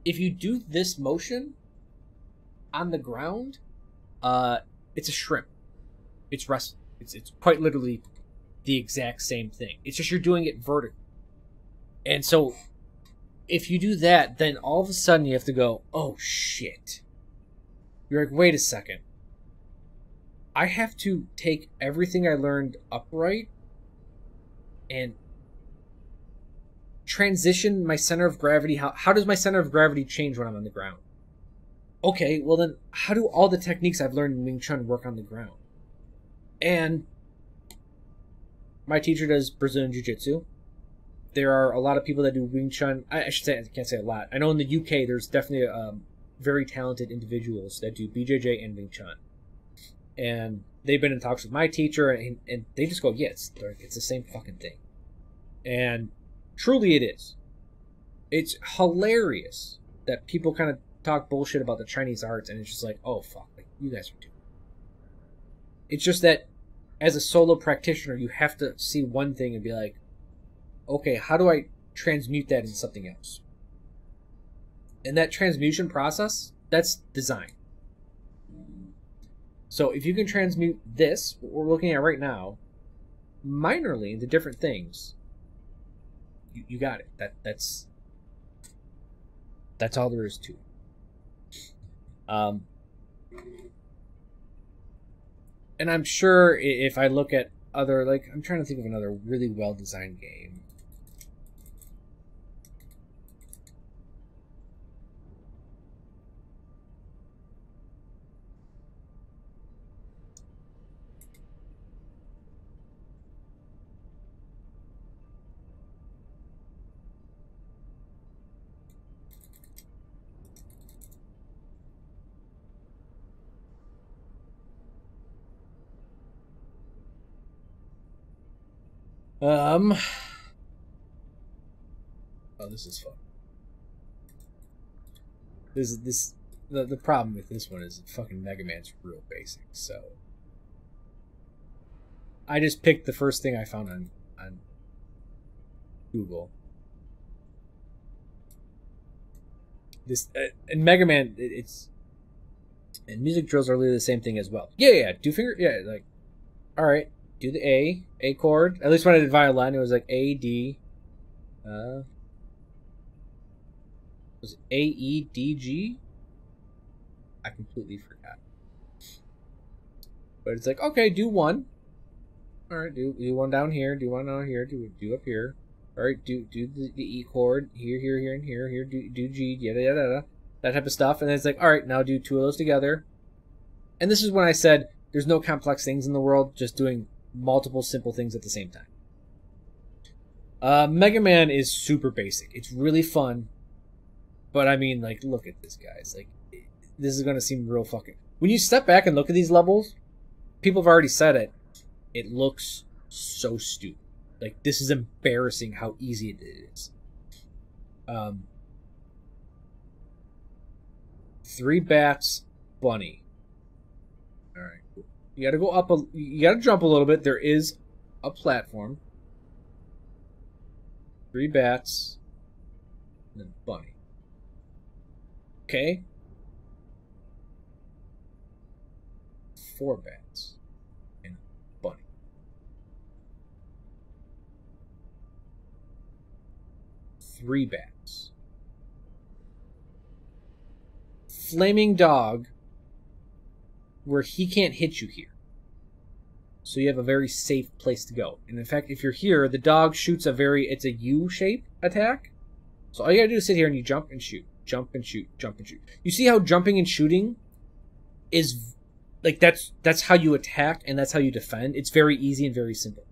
A: If you do this motion on the ground, it's a shrimp. It's wrestling. It's quite literally the exact same thing. It's just you're doing it vertically. And so if you do that, then all of a sudden you have to go, oh shit. You're like, wait a second. I have to take everything I learned upright and transition my center of gravity. How does my center of gravity change when I'm on the ground? Okay, well then, how do all the techniques I've learned in Wing Chun work on the ground? And my teacher does Brazilian Jiu-Jitsu. There are a lot of people that do Wing Chun. I should say, I can't say a lot. I know in the UK, there's definitely very talented individuals that do BJJ and Wing Chun. And they've been in talks with my teacher, and they just go, yeah, it's the same fucking thing. And truly it is. It's hilarious that people kind of talk bullshit about the Chinese arts, and it's just like, oh, fuck, like, you guys are doing it. It's just that as a solo practitioner, you have to see one thing and be like, okay, how do I transmute that into something else? And that transmutation process, that's design. So if you can transmute this, what we're looking at right now, minorly into different things, you got it. That's all there is to it. And I'm sure if I look at other, like, I'm trying to think of another really well-designed game. Oh, this is fun. The problem with this one is that fucking Mega Man's real basic, so I just picked the first thing I found on Google. This and Mega Man, it's and music drills are really the same thing as well. Yeah, do finger, yeah, like, all right, do the A chord. At least when I did violin, it was like A D. Was it A E D G? I completely forgot. But it's like, okay, do one. All right, do one down here. Do one down here. Do up here. All right, do the E chord here, and here. Here, do G. Yada yada yada. That type of stuff. And then it's like, all right, now do two of those together. And this is when I said there's no complex things in the world, just doing multiple simple things at the same time. Mega Man is super basic. It's really fun. But I mean, like, look at this, guys. Like, this is going to seem real fucking... When you step back and look at these levels, people have already said it. It looks so stupid. Like, this is embarrassing how easy it is. 3 bats, bunny. Alright, cool. You gotta go up you gotta jump a little bit. There is a platform. 3 bats, and then bunny. Okay. 4 bats and bunny. 3 bats. Flaming dog, where he can't hit you here. So you have a very safe place to go. And in fact, if you're here, the dog shoots it's a U-shape attack. So all you gotta do is sit here and you jump and shoot. Jump and shoot, jump and shoot. You see how jumping and shooting is, like, that's how you attack and that's how you defend. It's very easy and very simple.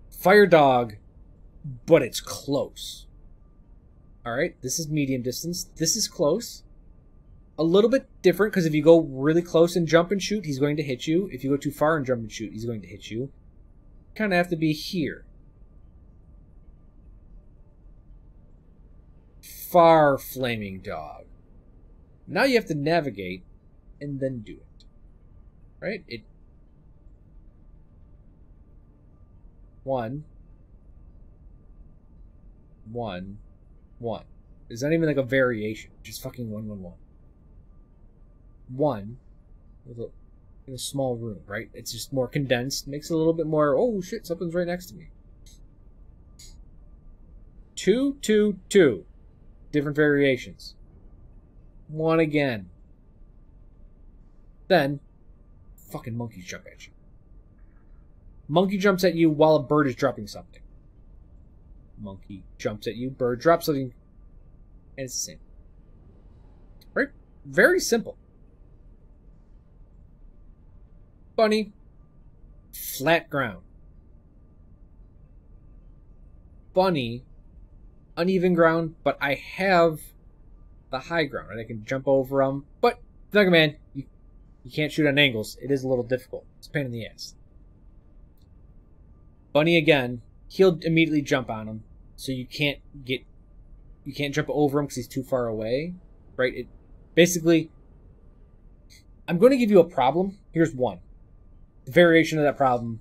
A: Fire dog, but it's close. Alright, this is medium distance. This is close. A little bit different, because if you go really close and jump and shoot, he's going to hit you. If you go too far and jump and shoot, he's going to hit you. Kind of have to be here. Far flaming dog. Now you have to navigate and then do it. Right? One. It's not even like a variation. Just fucking 1, 1, 1. 1 in a small room, right? It's just more condensed. Makes it a little bit more, oh shit, something's right next to me. 2, 2, 2. Different variations. 1 again. Then, fucking monkeys jump at you. Monkey jumps at you while a bird is dropping something. Monkey jumps at you, bird drops something, and it's the same. Right? Very simple. Bunny, flat ground. Bunny, uneven ground, but I have the high ground, and I can jump over them. But Mega Man, you can't shoot on angles. It is a little difficult. It's a pain in the ass. Bunny again, he'll immediately jump on him, so you can't jump over him because he's too far away, right? Basically, I'm going to give you a problem. Here's one. The variation of that problem.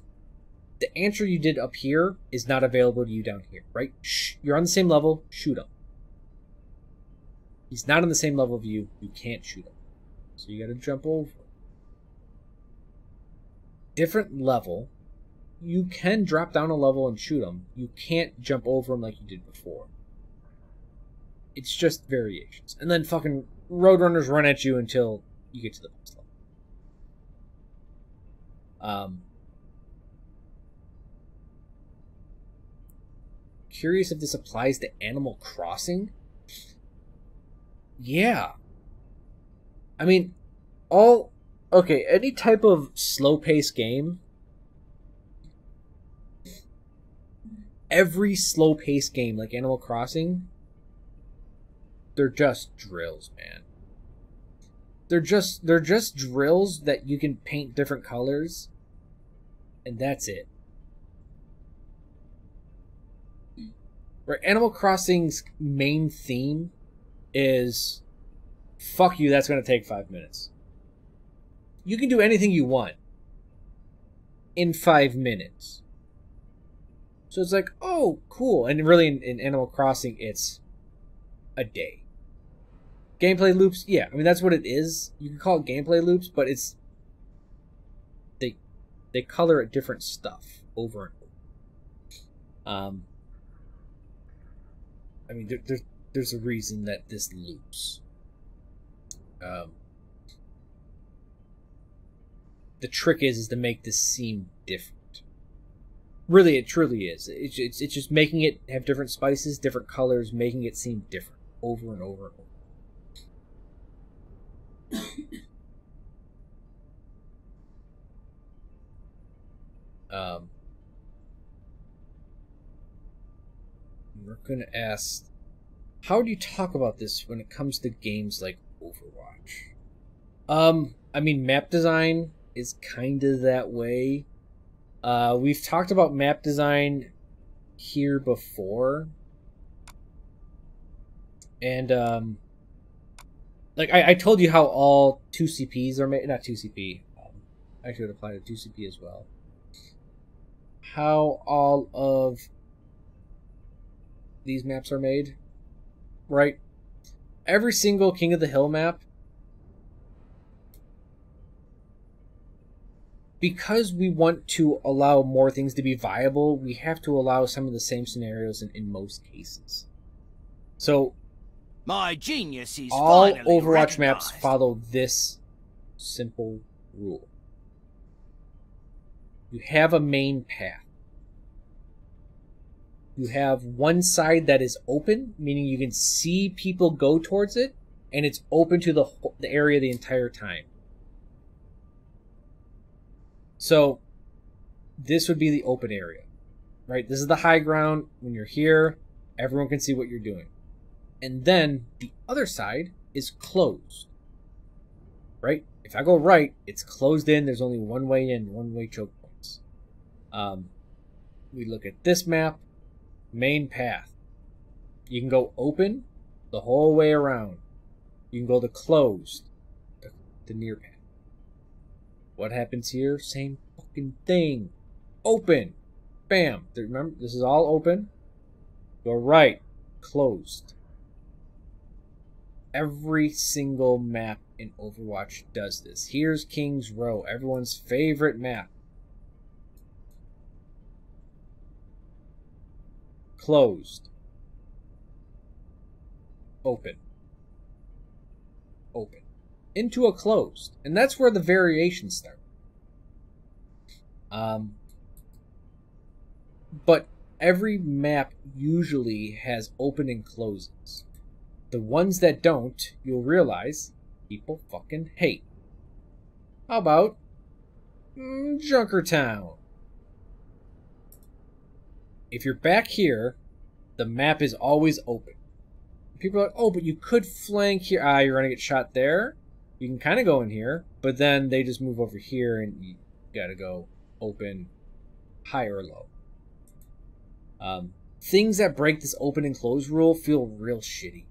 A: The answer you did up here is not available to you down here, right? Shh, you're on the same level, shoot him. He's not on the same level of you, you can't shoot him. So you gotta jump over. Different level. You can drop down a level and shoot them. You can't jump over them like you did before. It's just variations. And then fucking roadrunners run at you until you get to the next level. Curious if this applies to Animal Crossing? Yeah. I mean, any type of slow-paced game, every slow-paced game like Animal Crossing, they're just drills, man. They're just drills that you can paint different colors, and that's it. Right, Animal Crossing's main theme is, fuck you, that's going to take 5 minutes. You can do anything you want in 5 minutes. So it's like, oh, cool. And really, in Animal Crossing, it's a day. Gameplay loops, yeah, I mean, that's what it is. You can call it gameplay loops, but it's... They color at different stuff over and over. I mean, there's a reason that this loops. The trick is to make this seem different. Really, it truly is. It's just making it have different spices, different colors, making it seem different over and over and over. We're gonna ask, how do you talk about this when it comes to games like Overwatch? I mean, map design is kind of that way. We've talked about map design here before. And, like, I told you how all 2CPs are made. Not 2CP. Actually, it would apply to 2CP as well. How all of these maps are made. Right? Every single King of the Hill map, because we want to allow more things to be viable, we have to allow some of the same scenarios in most cases. So,
B: my genius is
A: all
B: finally
A: Overwatch
B: recognized.
A: maps follow this simple rule. You have a main path. You have one side that is open, meaning you can see people go towards it, and it's open to the area the entire time. So, this would be the open area, right? This is the high ground. When you're here, everyone can see what you're doing. And then, the other side is closed, right? If I go right, it's closed in. There's only one way in, one-way choke points. We look at this map. Main path. You can go open the whole way around. You can go to closed, the near path. What happens here? Same fucking thing. Open. Bam. Remember, this is all open. Go right. Closed. Every single map in Overwatch does this. Here's King's Row, everyone's favorite map. Closed. Open. Open. Into a closed. And that's where the variations start. But every map usually has open and closes. The ones that don't, you'll realize, people fucking hate. How about Junkertown? If you're back here, the map is always open. People are like, oh, but you could flank here. Ah, you're going to get shot there. You can kind of go in here, but then they just move over here and you got to go open, high or low. Things that break this open and close rule feel real shitty.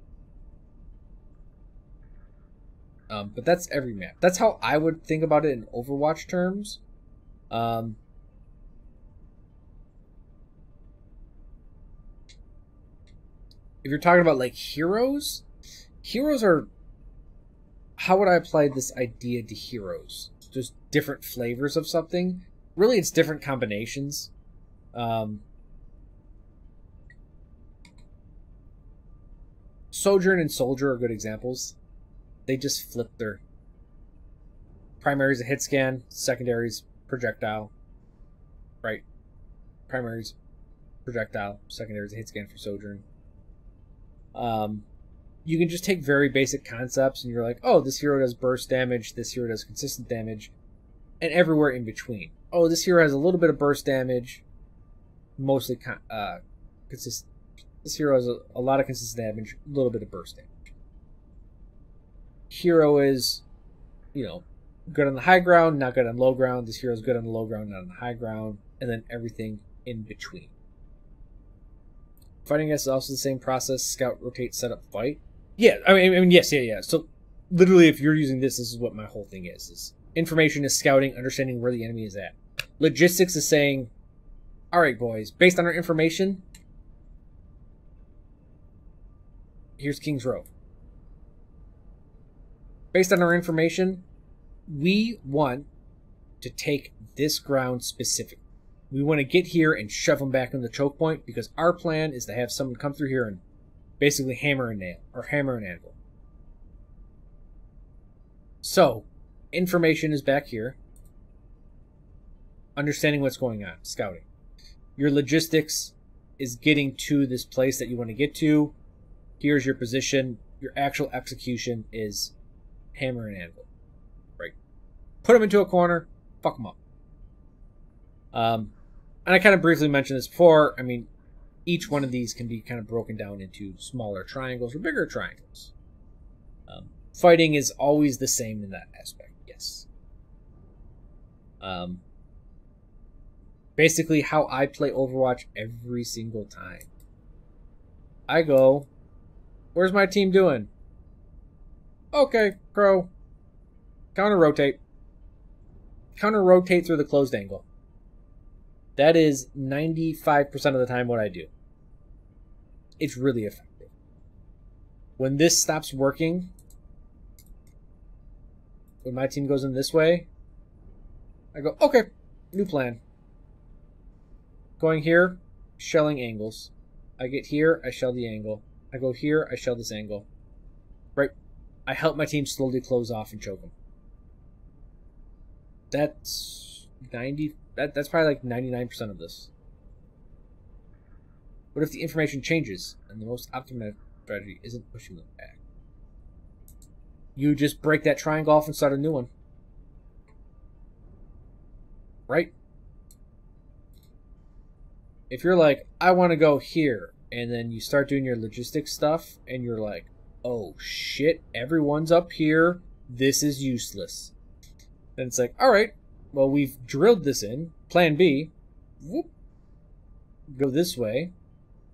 A: But that's every map. That's how I would think about it in Overwatch terms. If you're talking about like heroes are how would I apply this idea to heroes? Just different flavors of something. Really, it's different combinations. Sojourn and Soldier are good examples. They just flip their primaries a hit scan, secondaries projectile. Right. Primaries projectile, secondaries a hit scan for Sojourn. You can just take very basic concepts and you're like, oh, this hero does burst damage, this hero does consistent damage, and everywhere in between. Oh, this hero has a little bit of burst damage, mostly consistent. This hero has a lot of consistent damage, a little bit of burst damage. Hero is, good on the high ground, not good on low ground. This hero is good on the low ground, not on the high ground, and then everything in between. Fighting is also the same process. Scout, rotate, set up, fight. Yeah, I mean, yes, yeah. So, literally, if you're using this is what my whole thing is. Information is scouting, understanding where the enemy is at. Logistics is saying, all right, boys, based on our information, here's King's Row. Based on our information, we want to take this ground specifically. We want to get here and shove them back in the choke point because our plan is to have someone come through here and basically hammer and nail, or hammer and anvil. So, information is back here. Understanding what's going on, scouting. Your logistics is getting to this place that you want to get to. Here's your position. Your actual execution is hammer and anvil. Right. Put them into a corner, fuck them up. And I kind of briefly mentioned this before. I mean, each one of these can be kind of broken down into smaller triangles or bigger triangles. Fighting is always the same in that aspect, yes. Basically how I play Overwatch every single time. I go, where's my team doing? Okay, Crow. Counter-rotate. Counter-rotate through the closed angle. That is 95% of the time what I do. It's really effective. When this stops working, when my team goes in this way, I go, okay, new plan. Going here, shelling angles. I get here, I shell the angle. I go here, I shell this angle. Right? I help my team slowly close off and choke them. That's that's probably like 99% of this. What if the information changes and the most optimal strategy isn't pushing them back? You just break that triangle off and start a new one. Right? If you're like, I want to go here, and then you start doing your logistics stuff, and you're like, oh shit, everyone's up here, this is useless. Then it's like, alright, well, we've drilled this in. Plan B, whoop, go this way,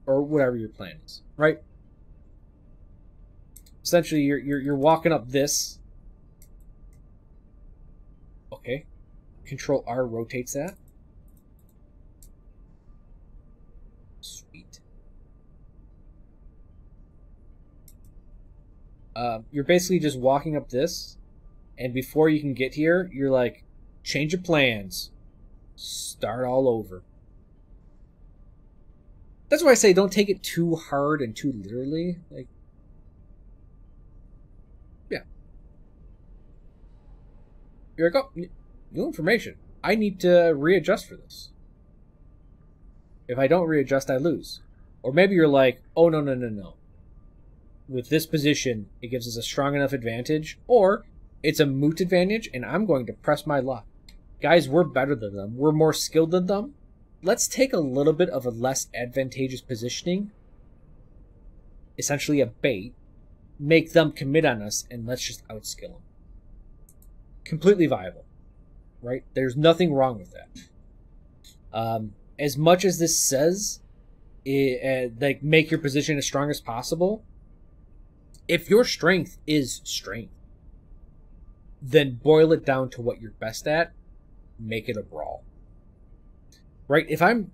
A: or whatever your plan is, right? Essentially, you're walking up this. Okay, Control R rotates that. Sweet. You're basically just walking up this, and before you can get here, you're like, change of plans. Start all over. That's why I say don't take it too hard and too literally. Like, yeah. You're like, oh, new information. I need to readjust for this. If I don't readjust, I lose. Or maybe you're like, oh, no. With this position, it gives us a strong enough advantage. Or it's a moot advantage, and I'm going to press my luck. Guys, we're better than them. We're more skilled than them. Let's take a little bit of a less advantageous positioning, essentially a bait, make them commit on us, and let's just outskill them. Completely viable, right? There's nothing wrong with that. As much as this says, like, make your position as strong as possible, if your strength is strength, then boil it down to what you're best at. Make it a brawl. Right? If I'm...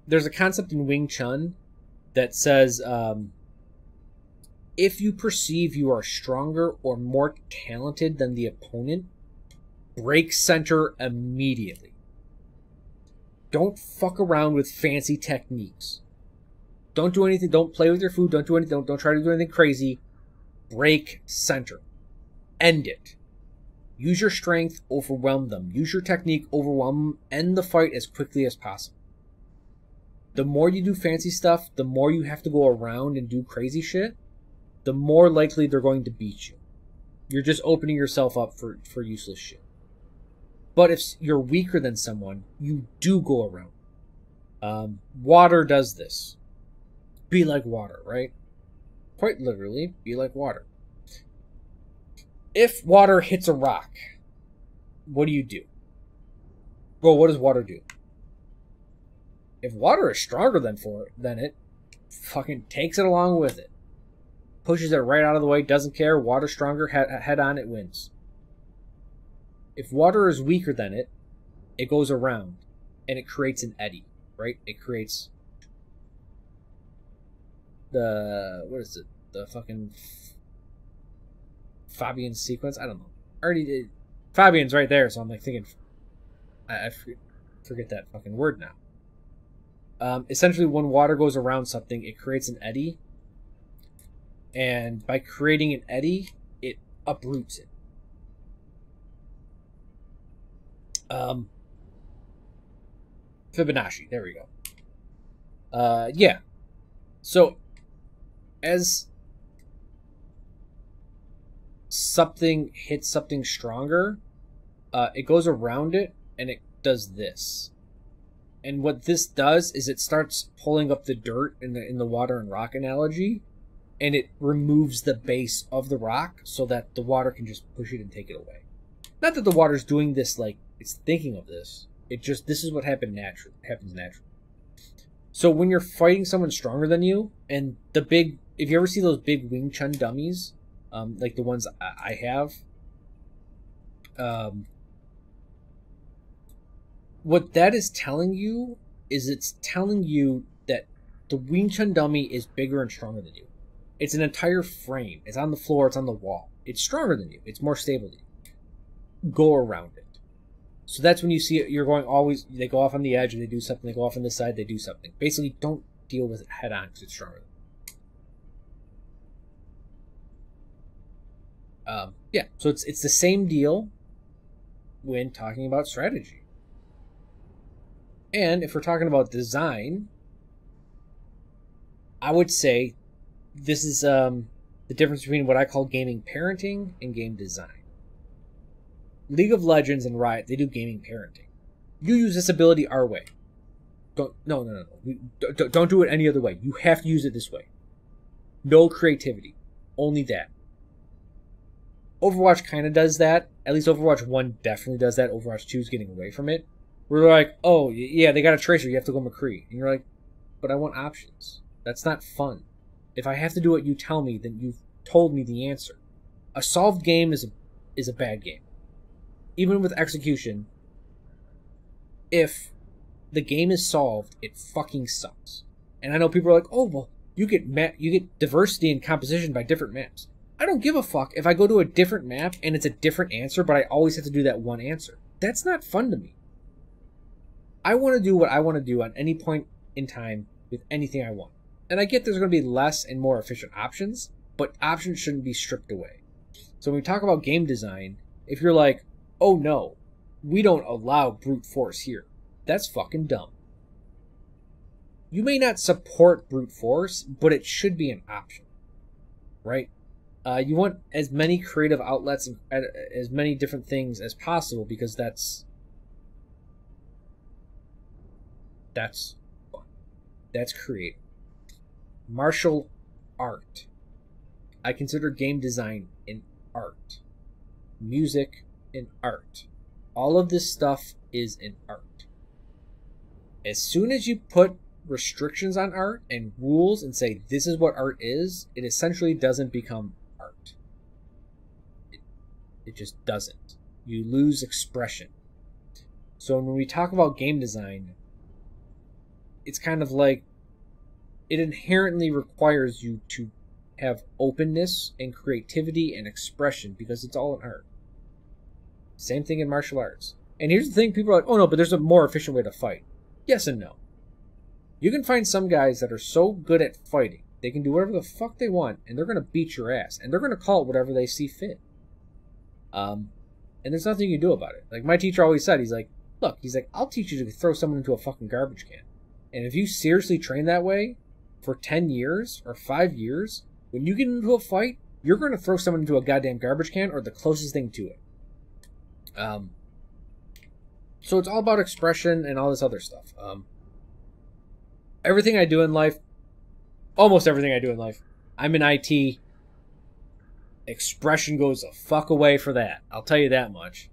A: there's a concept in Wing Chun that says If you perceive you are stronger or more talented than the opponent, break center immediately. Don't fuck around with fancy techniques. Don't do anything. Don't play with your food. Don't do anything. Don't try to do anything crazy. Break center. End it. Use your strength. Overwhelm them. Use your technique. Overwhelm them. End the fight as quickly as possible. The more you do fancy stuff, the more you have to go around and do crazy shit, the more likely they're going to beat you. You're just opening yourself up for useless shit. But if you're weaker than someone, you do go around. Water does this. Be like water, right? Quite literally, be like water. If water hits a rock, what do? Well, what does water do? If water is stronger than it, fucking takes it along with it. Pushes it right out of the way, doesn't care. Water stronger, head on, it wins. If water is weaker than it, it goes around and it creates an eddy, right? It creates the fucking Fabian sequence? I don't know. Already did. Fabian's right there, so I'm like thinking, I forget that fucking word now. Essentially, when water goes around something, it creates an eddy. And by creating an eddy, it uproots it. Fibonacci, there we go. Yeah. So, as something hits something stronger, it goes around it, and it does this. And what this does is it starts pulling up the dirt in the water and rock analogy, and it removes the base of the rock so that the water can just push it and take it away. Not that the water's doing this like it's thinking of this. This is what happens naturally. So when you're fighting someone stronger than you, and if you ever see those big Wing Chun dummies, like the ones I have, what that is telling you is it's telling you that the Wing Chun dummy is bigger and stronger than you. It's an entire frame. It's on the floor. It's on the wall. It's stronger than you. It's more stable than you. Go around it. So that's when you see it. You're going always. They go off on the edge and they do something. They go off on the side. They do something. Basically, don't deal with it head on because it's stronger than you. Yeah. So it's the same deal when talking about strategy. And if we're talking about design, I would say this is the difference between what I call gaming parenting and game design. League of Legends and Riot, they do gaming parenting. You use this ability our way. Don't do it any other way. You have to use it this way. No creativity. Only that. Overwatch kind of does that. At least Overwatch 1 definitely does that. Overwatch 2 is getting away from it. We're like, oh, yeah, they got a Tracer. You have to go McCree. And you're like, but I want options. That's not fun. If I have to do what you tell me, then you've told me the answer. A solved game is a bad game. Even with execution, if the game is solved, it fucking sucks. And I know people are like, oh, well, you get diversity and composition by different maps. I don't give a fuck if I go to a different map and it's a different answer, but I always have to do that one answer. That's not fun to me. I want to do what I want to do on any point in time with anything I want. And I get there's going to be less and more efficient options, but options shouldn't be stripped away. So when we talk about game design, if you're like, oh no, we don't allow brute force here, that's fucking dumb. You may not support brute force, but it should be an option, right? You want as many creative outlets and as many different things as possible because that's fun. That's creative. Martial art. I consider game design an art. Music an art. All of this stuff is an art. As soon as you put restrictions on art and rules and say this is what art is, it essentially doesn't become art. It just doesn't. You lose expression. So when we talk about game design, it's kind of like it inherently requires you to have openness and creativity and expression because it's all an art. Same thing in martial arts. And here's the thing, people are like, oh no, but there's a more efficient way to fight. Yes and no. You can find some guys that are so good at fighting, they can do whatever the fuck they want, and they're going to beat your ass, and they're going to call it whatever they see fit. And there's nothing you can do about it. Like my teacher always said, he's like, look, I'll teach you to throw someone into a fucking garbage can. And if you seriously train that way for 10 years or 5 years, when you get into a fight, you're going to throw someone into a goddamn garbage can or the closest thing to it. So it's all about expression and all this other stuff. Everything I do in life, almost everything I do in life, I'm in IT. Expression goes a fuck away for that. I'll tell you that much.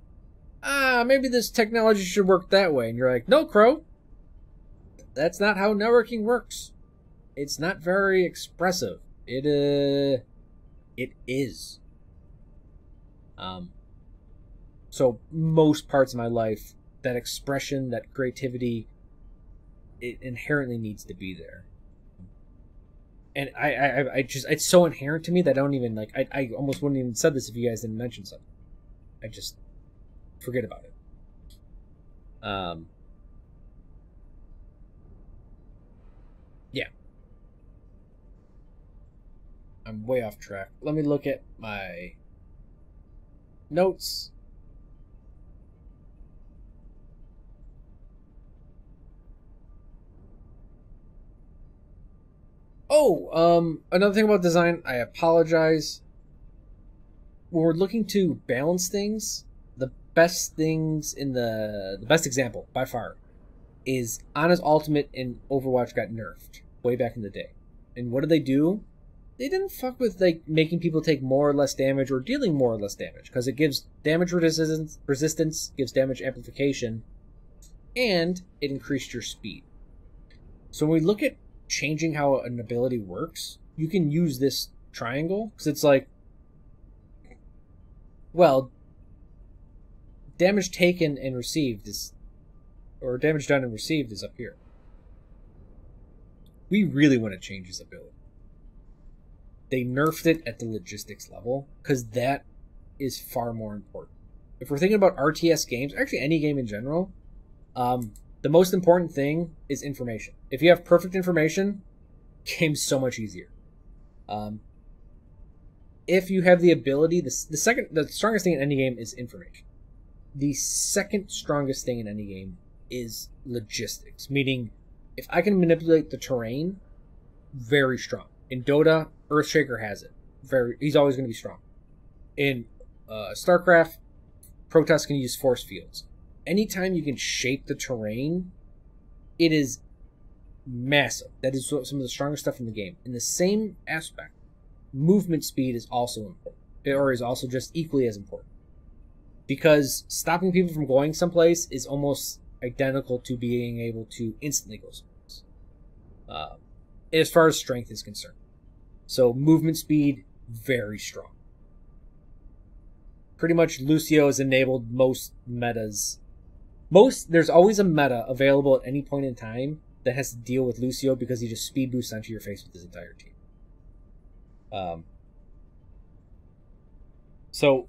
A: Maybe this technology should work that way. And you're like, no, Crow. That's not how networking works. It's not very expressive. It is. So most parts of my life, that expression, that creativity, it inherently needs to be there. And I just, it's so inherent to me that I don't even, like, I almost wouldn't even said this if you guys didn't mention something. I just forget about it. Yeah. I'm way off track. Let me look at my notes. Oh, another thing about design, I apologize. When we're looking to balance things, the best things in the best example, by far, is Ana's ultimate in Overwatch got nerfed way back in the day. And what did they do? They didn't fuck with, like, making people take more or less damage or dealing more or less damage, because it gives damage resistance, gives damage amplification, and it increased your speed. So when we look at changing how an ability works, you can use this triangle, because it's like, well, damage taken and received is, or damage done and received is up here. We really want to change his ability. They nerfed it at the logistics level, because that is far more important. If we're thinking about RTS games, actually any game in general, the most important thing is information. If you have perfect information, game's so much easier. If you have the ability, the strongest thing in any game is information. The second strongest thing in any game is logistics, meaning if I can manipulate the terrain, very strong. In Dota, Earthshaker has it. He's always going to be strong. In StarCraft, Protoss can use force fields. Anytime you can shape the terrain, it is massive. That is some of the strongest stuff in the game. In the same aspect, movement speed is also important, or is also just equally as important. Because stopping people from going someplace is almost identical to being able to instantly go someplace. As far as strength is concerned. So movement speed, very strong. Pretty much Lucio has enabled most metas. There's always a meta available at any point in time that has to deal with Lucio because he just speed boosts onto your face with his entire team. So,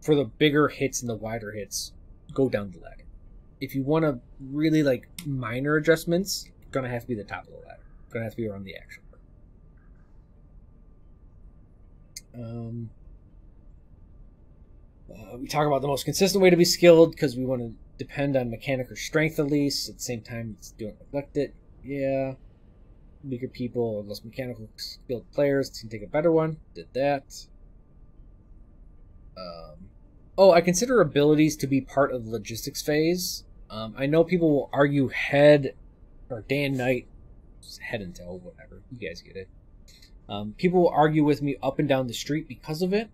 A: for the bigger hits and the wider hits, go down the ladder. If you want to really, like, minor adjustments, gonna have to be the top of the ladder. Gonna have to be around the action part. We talk about the most consistent way to be skilled because we want to depend on mechanic or strength at least. At the same time, don't neglect it. Yeah. Weaker people or less mechanical skilled players can take a better one. Did that. I consider abilities to be part of the logistics phase. I know people will argue head or day and night. Head and tail, whatever. You guys get it. People will argue with me up and down the street because of it.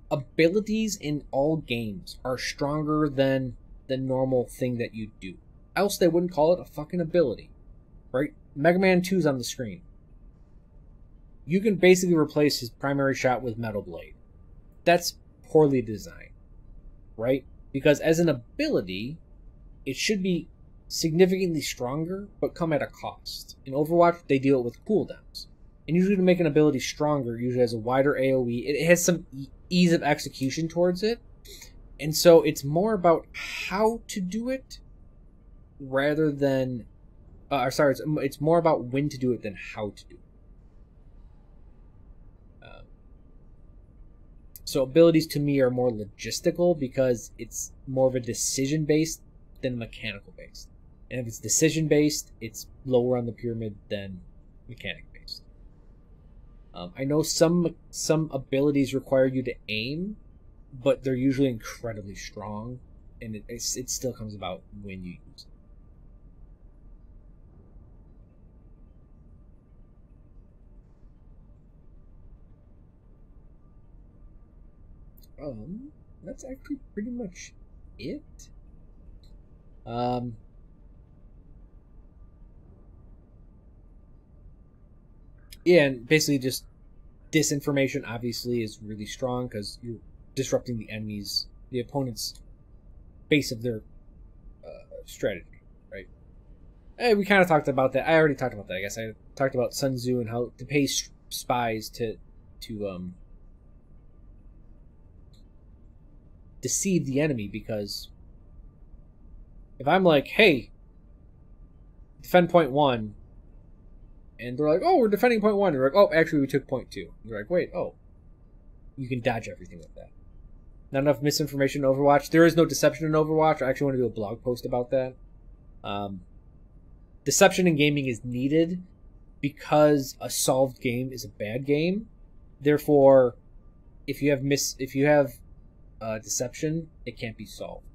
A: Abilities in all games are stronger than the normal thing that you do. Else they wouldn't call it a fucking ability. Right? Mega Man 2's on the screen. You can basically replace his primary shot with Metal Blade. That's poorly designed. Right? Because as an ability, it should be significantly stronger, but come at a cost. In Overwatch, they deal it with cooldowns. And usually to make an ability stronger, usually has a wider AoE. It has some ease of execution towards it. And so it's more about how to do it rather than... it's more about when to do it than how to do it. So abilities to me are more logistical because it's more of a decision based than mechanical based. And if it's decision based, it's lower on the pyramid than mechanic based. I know some abilities require you to aim, but they're usually incredibly strong, and it still comes about when you use it. That's actually pretty much it. Yeah, and basically just disinformation obviously is really strong because you're disrupting the opponent's base of their strategy, right? Hey, we kind of talked about that. I already talked about that. I guess I talked about Sun Tzu and how to pay spies to deceive the enemy, because if I'm like, hey, defend point 1, and they're like, oh, we're defending point 1, and they're like, oh, actually we took point 2. And they're like, wait, oh, you can dodge everything with that. Not enough misinformation in Overwatch. There is no deception in Overwatch. I actually want to do a blog post about that. Deception in gaming is needed because a solved game is a bad game. Therefore, if you have deception, it can't be solved.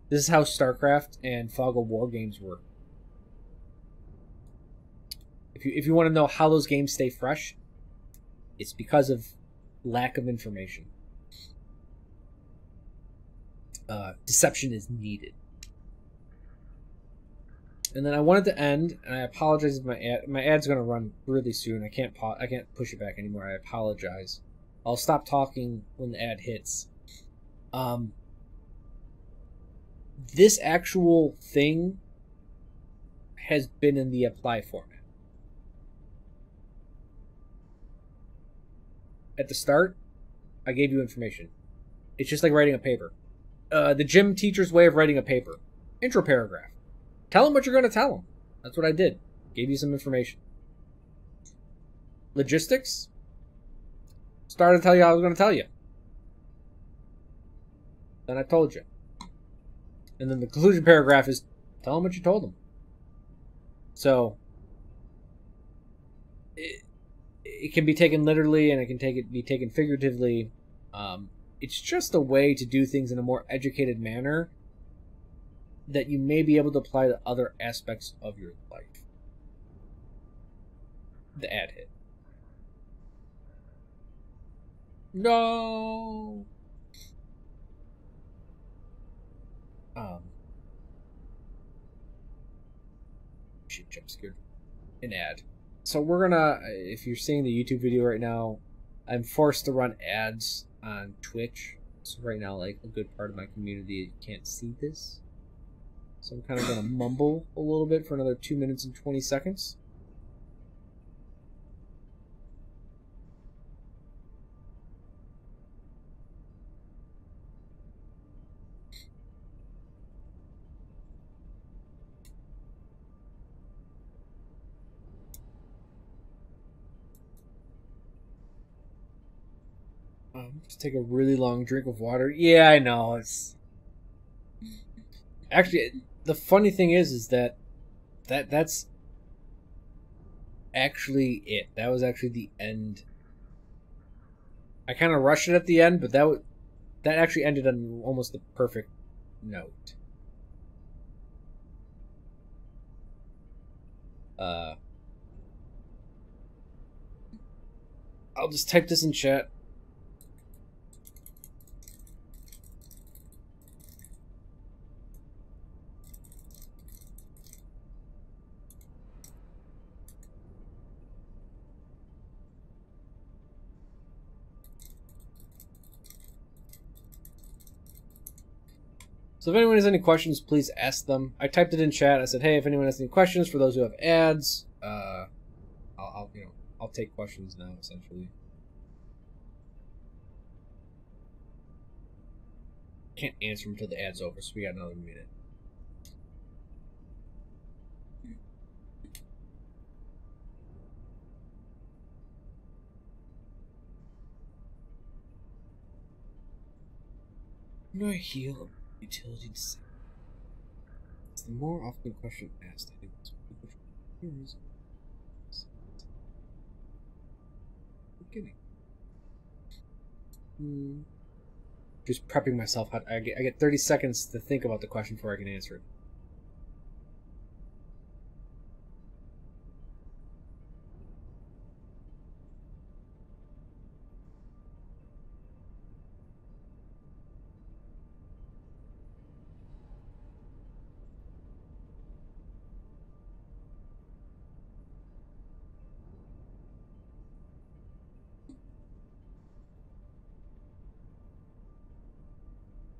A: This is how StarCraft and Fog of War games work. If you want to know how those games stay fresh, it's because of lack of information. Deception is needed. And then I wanted to end, and I apologize if my ad's going to run really soon. I can't push it back anymore. I apologize. I'll stop talking when the ad hits. This actual thing has been in the APLI format. At the start, I gave you information. It's just like writing a paper. The gym teacher's way of writing a paper. Intro paragraph. Tell them what you're going to tell them. That's what I did. Gave you some information. Logistics. Started to tell you how I was going to tell you. Then I told you. And then the conclusion paragraph is tell them what you told them. So it can be taken literally, and it can be taken figuratively. It's just a way to do things in a more educated manner that you may be able to apply to other aspects of your life. The ad hit. No. Shit, jump scared. An ad. So we're gonna, if you're seeing the YouTube video right now, I'm forced to run ads on Twitch. So right now, like, a good part of my community can't see this. So I'm kind of gonna mumble a little bit for another 2 minutes and 20 seconds. Just take a really long drink of water. Yeah, I know. It's actually, the funny thing is that's actually it. That was actually the end. I kind of rushed it at the end, but that actually ended on almost the perfect note. I'll just type this in chat. So if anyone has any questions, please ask them. I typed it in chat. I said, hey, if anyone has any questions for those who have ads, I'll take questions now, essentially. Can't answer them until the ad's over, so we got another minute. How do I heal utility? It's the more often question asked. I think it's beginning. Just prepping myself. I get 30 seconds to think about the question before I can answer it.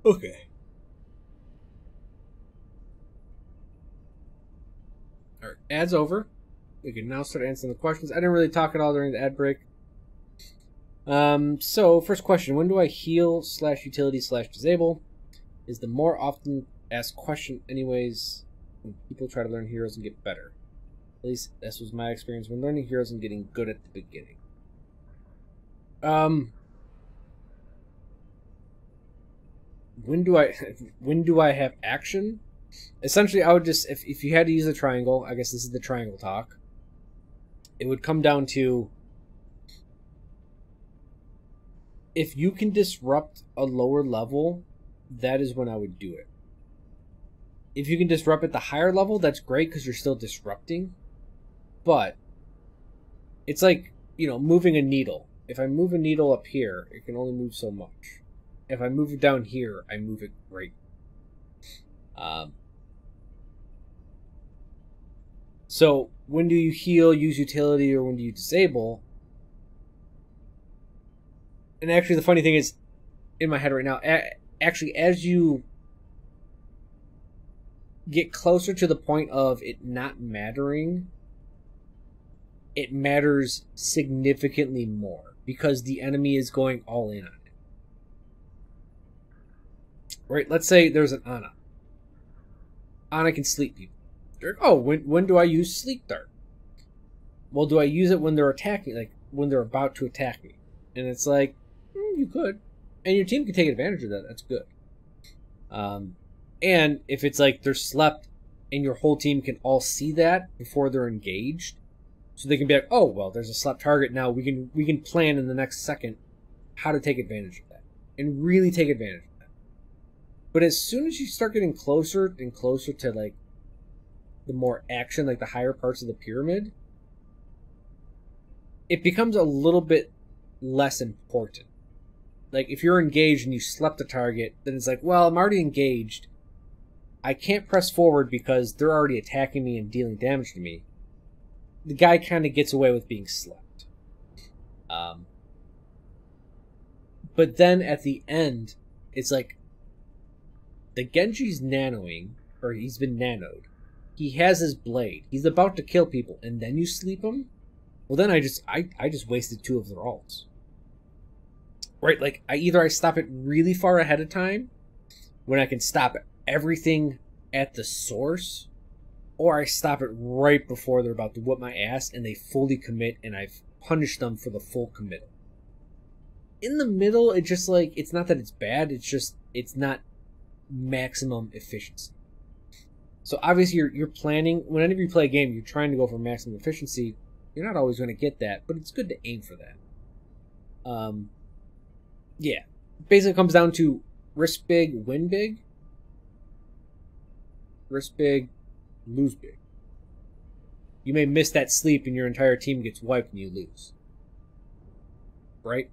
A: Okay. Alright, ad's over. We can now start answering the questions. I didn't really talk at all during the ad break. So, first question. When do I heal / utility / disable? Is the more often asked question anyways when people try to learn heroes and get better. At least this was my experience when learning heroes and getting good at the beginning. When do I have action? Essentially, I would just, if you had to use a triangle, I guess this is the triangle talk, it would come down to, if you can disrupt a lower level, that is when I would do it. If you can disrupt at the higher level, that's great because you're still disrupting. But it's like, moving a needle. If I move a needle up here, it can only move so much. If I move it down here, I move it great. So when do you heal, use utility, or when do you disable? And actually, the funny thing is, in my head right now, actually, as you get closer to the point of it not mattering, it matters significantly more because the enemy is going all in on it. Right? Let's say there's an Ana. Ana can sleep people. Oh, when do I use Sleep Dart? Well, do I use it when they're attacking, like when they're about to attack me? And it's like, you could. And your team can take advantage of that. That's good. And if it's like they're slept and your whole team can all see that before they're engaged, so they can be like, oh, well, there's a slept target now. We can plan in the next second how to take advantage of that and really take advantage of that. But as soon as you start getting closer and closer to like the more action, like the higher parts of the pyramid, it becomes a little bit less important. Like if you're engaged and you slept the target, then it's like, well, I'm already engaged. I can't press forward because they're already attacking me and dealing damage to me. The guy kind of gets away with being slept. But then at the end, it's like the Genji's nanoing, or he's been nanoed. He has his blade. He's about to kill people, and then you sleep him? Well, then I just wasted 2 of their ults. Right? Like, either I stop it really far ahead of time, when I can stop everything at the source, or I stop it right before they're about to whip my ass, and they fully commit, and I've punished them for the full committal. In the middle, it's just like, it's not that it's bad, it's just, it's not maximum efficiency. So obviously you're planning, whenever you play a game, you're trying to go for maximum efficiency. You're not always going to get that, but it's good to aim for that. Yeah. Basically it comes down to risk big, win big. Risk big, lose big. You may miss that sleep and your entire team gets wiped and you lose. Right?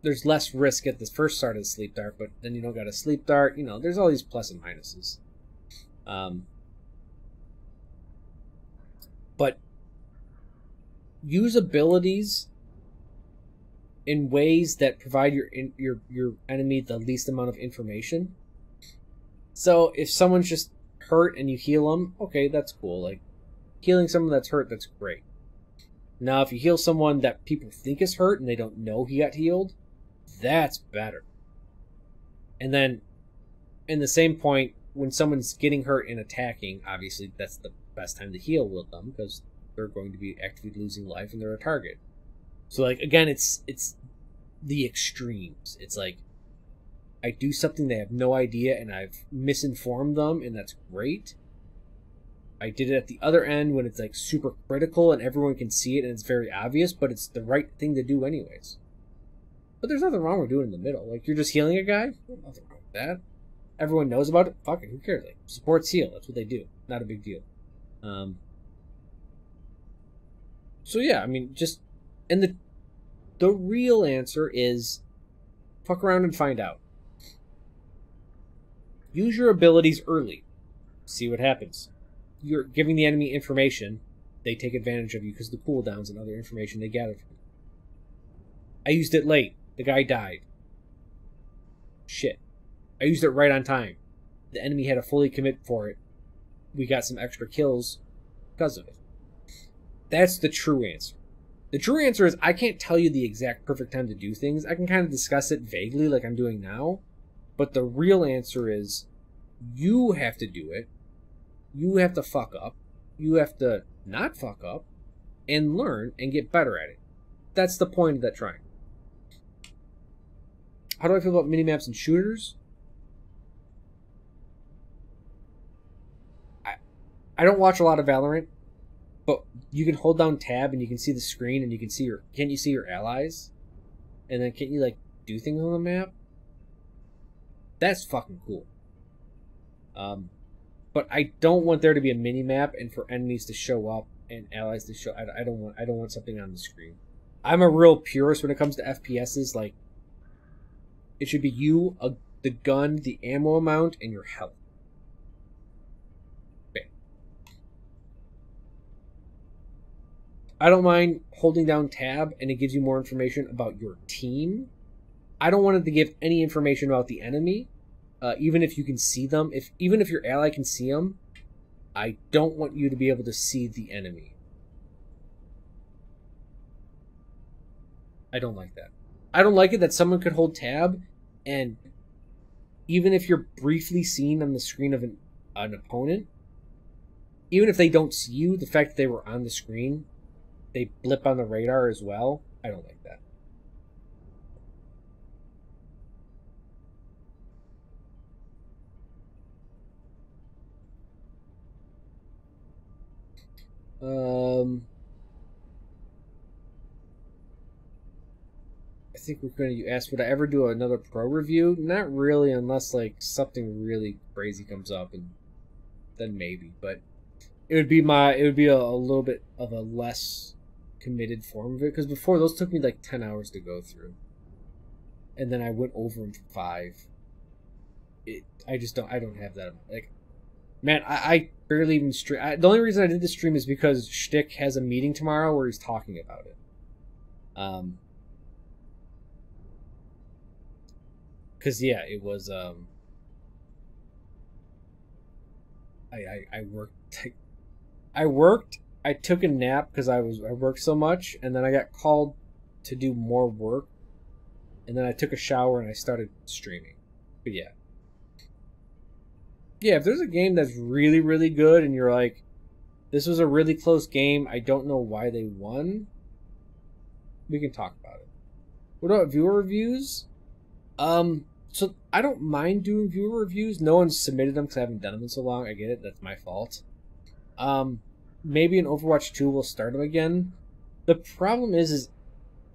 A: There's less risk at the first start of the sleep dart, but then you don't got a sleep dart. There's all these plus and minuses. But use abilities in ways that provide your enemy the least amount of information. So if someone's just hurt and you heal them, okay, that's cool. Like, healing someone that's hurt, that's great. Now, if you heal someone that people think is hurt and they don't know he got healed, that's better. And then, in the same point, when someone's getting hurt and attacking, obviously that's the best time to heal with them because they're going to be actively losing life and they're a target. So, like, again, it's the extremes. It's like, I do something they have no idea and I've misinformed them, and that's great. I did it at the other end when it's like super critical and everyone can see it and it's very obvious, but it's the right thing to do anyways. But there's nothing wrong with doing it in the middle. Like, you're just healing a guy? Nothing wrong with that. Everyone knows about it? Fuck it, who cares? Like, supports heal. That's what they do. Not a big deal. So yeah, I mean, just... And the real answer is fuck around and find out. Use your abilities early. See what happens. You're giving the enemy information. They take advantage of you because of the cooldowns and other information they gather from you. I used it late. The guy died. Shit. I used it right on time. The enemy had to fully commit for it. We got some extra kills because of it. That's the true answer. The true answer is I can't tell you the exact perfect time to do things. I can kind of discuss it vaguely like I'm doing now. But the real answer is you have to do it. You have to fuck up. You have to not fuck up and learn and get better at it. That's the point of that triangle. How do I feel about minimaps and shooters? I don't watch a lot of Valorant, but you can hold down tab and you can see the screen and you can see your... Can't you see your allies? And then can't you, like, do things on the map? That's fucking cool. But I don't want there to be a mini-map and for enemies to show up and allies to show... I don't want something on the screen. I'm a real purist when it comes to FPSs. Like, it should be you, the gun, the ammo amount, and your health. Bam. I don't mind holding down tab and it gives you more information about your team. I don't want it to give any information about the enemy. Even if you can see them, even if your ally can see them, I don't want you to be able to see the enemy. I don't like that. I don't like it that someone could hold tab, and even if you're briefly seen on the screen of an opponent, even if they don't see you, the fact that they were on the screen, they blip on the radar as well. I don't like that. I think we're going to ask, would I ever do another pro review? Not really, unless like something really crazy comes up, and then maybe. But it would be a little bit of a less committed form of it, because before those took me like 10 hours to go through, and then I went over in 5. I don't have that. Like, man, I barely even stream. The only reason I did this stream is because Shtick has a meeting tomorrow where he's talking about it. Because yeah, it was I worked. I worked. I took a nap because I worked so much, and then I got called to do more work, and then I took a shower and I started streaming. But yeah. Yeah, if there's a game that's really, really good and you're like, this was a really close game, I don't know why they won, we can talk about it. What about viewer reviews? So I don't mind doing viewer reviews. No one's submitted them because I haven't done them in so long. I get it. That's my fault. Maybe in Overwatch 2 we'll start them again. The problem is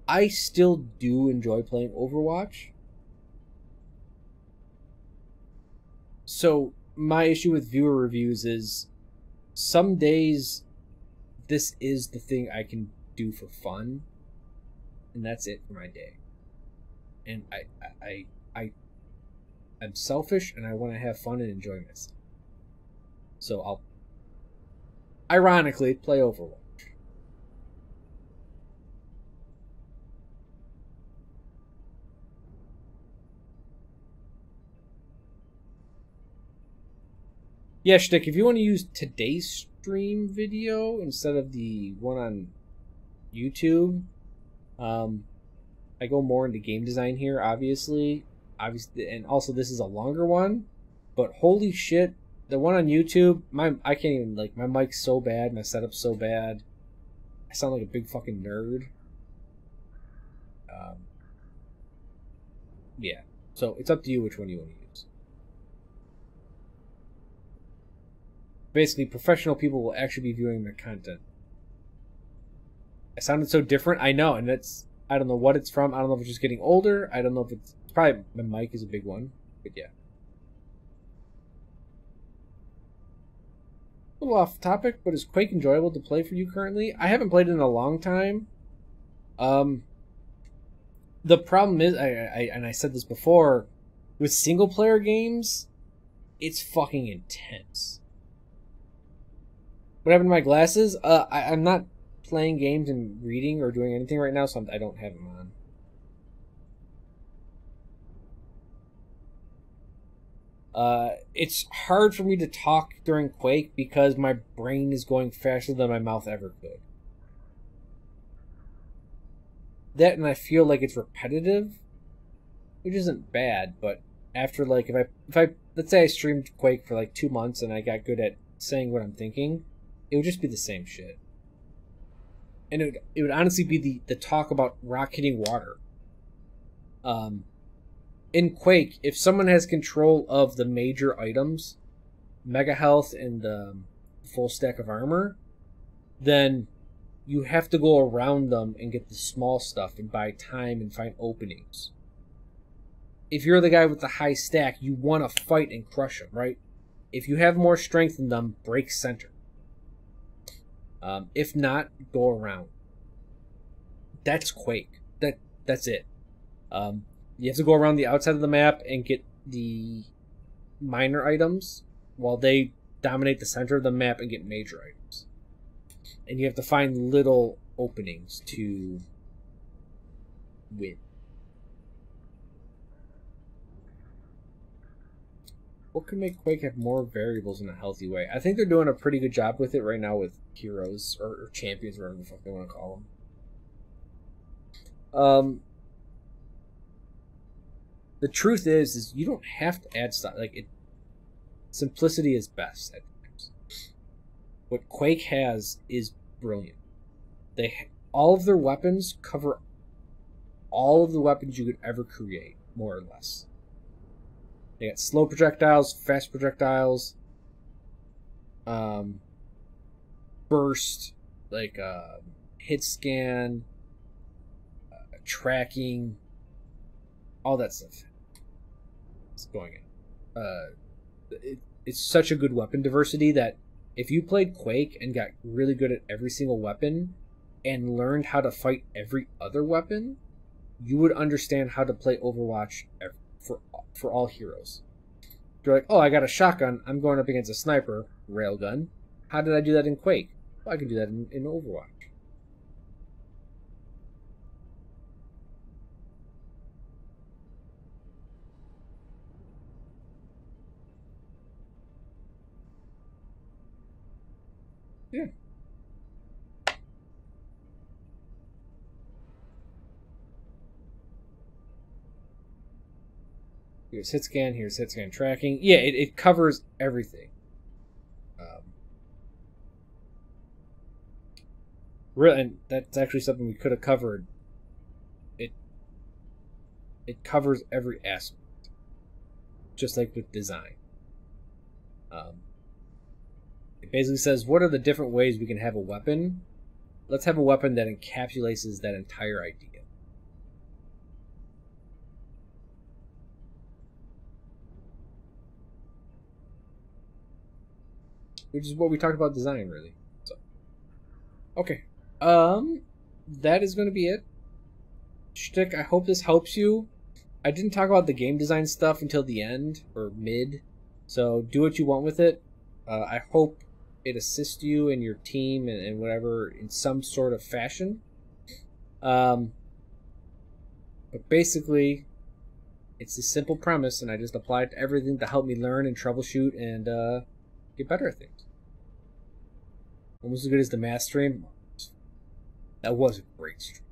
A: I still do enjoy playing Overwatch. So my issue with viewer reviews is some days this is the thing I can do for fun, and that's it for my day. And I'm selfish and I want to have fun and enjoy myself. So I'll ironically play Overwatch. Yeah, Shtick, if you want to use today's stream video instead of the one on YouTube, I go more into game design here, obviously, and also this is a longer one. But holy shit, the one on YouTube, I can't even, like, my mic's so bad, my setup's so bad, I sound like a big fucking nerd. Yeah, so it's up to you which one you want to use. Basically, professional people will actually be viewing the content. I sounded so different, I know, and I don't know what it's from. I don't know if it's just getting older. I don't know if it's probably my mic is a big one, but yeah. A little off topic, but is Quake enjoyable to play for you currently? I haven't played it in a long time. The problem is, I said this before, with single player games, it's fucking intense. What happened to my glasses? I'm not playing games and reading or doing anything right now, so I don't have them on. It's hard for me to talk during Quake because my brain is going faster than my mouth ever could. That, and I feel like it's repetitive, which isn't bad, but after, like, if I let's say I streamed Quake for like 2 months and I got good at saying what I'm thinking, it would just be the same shit. And it would honestly be the talk about rock hitting water. In Quake, if someone has control of the major items, Mega Health and full stack of armor, then you have to go around them and get the small stuff and buy time and find openings. If you're the guy with the high stack, you want to fight and crush them, right? If you have more strength than them, break center. If not, go around. That's Quake. That's it. You have to go around the outside of the map and get the minor items while they dominate the center of the map and get major items. And you have to find little openings to win. What could make Quake have more variables in a healthy way? I think they're doing a pretty good job with it right now with heroes or champions, whatever the fuck they want to call them. The truth is you don't have to add stuff. Like, simplicity is best at times. What Quake has is brilliant. All of their weapons cover all of the weapons you could ever create, more or less. They got slow projectiles, fast projectiles, burst, like hit scan, tracking, all that stuff. It's going in. It's such a good weapon diversity that if you played Quake and got really good at every single weapon and learned how to fight every other weapon, you would understand how to play Overwatch for all heroes. You're like, oh, I got a shotgun. I'm going up against a sniper railgun. How did I do that in Quake? Well, I can do that in Overwatch. Yeah. Here's hit scan, here's hit scan tracking. Yeah, it covers everything. And that's actually something we could have covered. It covers every aspect, just like with design. It basically says, what are the different ways we can have a weapon? Let's have a weapon that encapsulates that entire idea. Which is what we talked about design, really. So, okay. That is going to be it. Shtick, I hope this helps you. I didn't talk about the game design stuff until the end, or mid, so do what you want with it. I hope it assists you and your team and whatever in some sort of fashion. But basically, it's a simple premise, and I just apply it to everything to help me learn and troubleshoot and get better at things. Almost as good as the mastery. That was a great stream.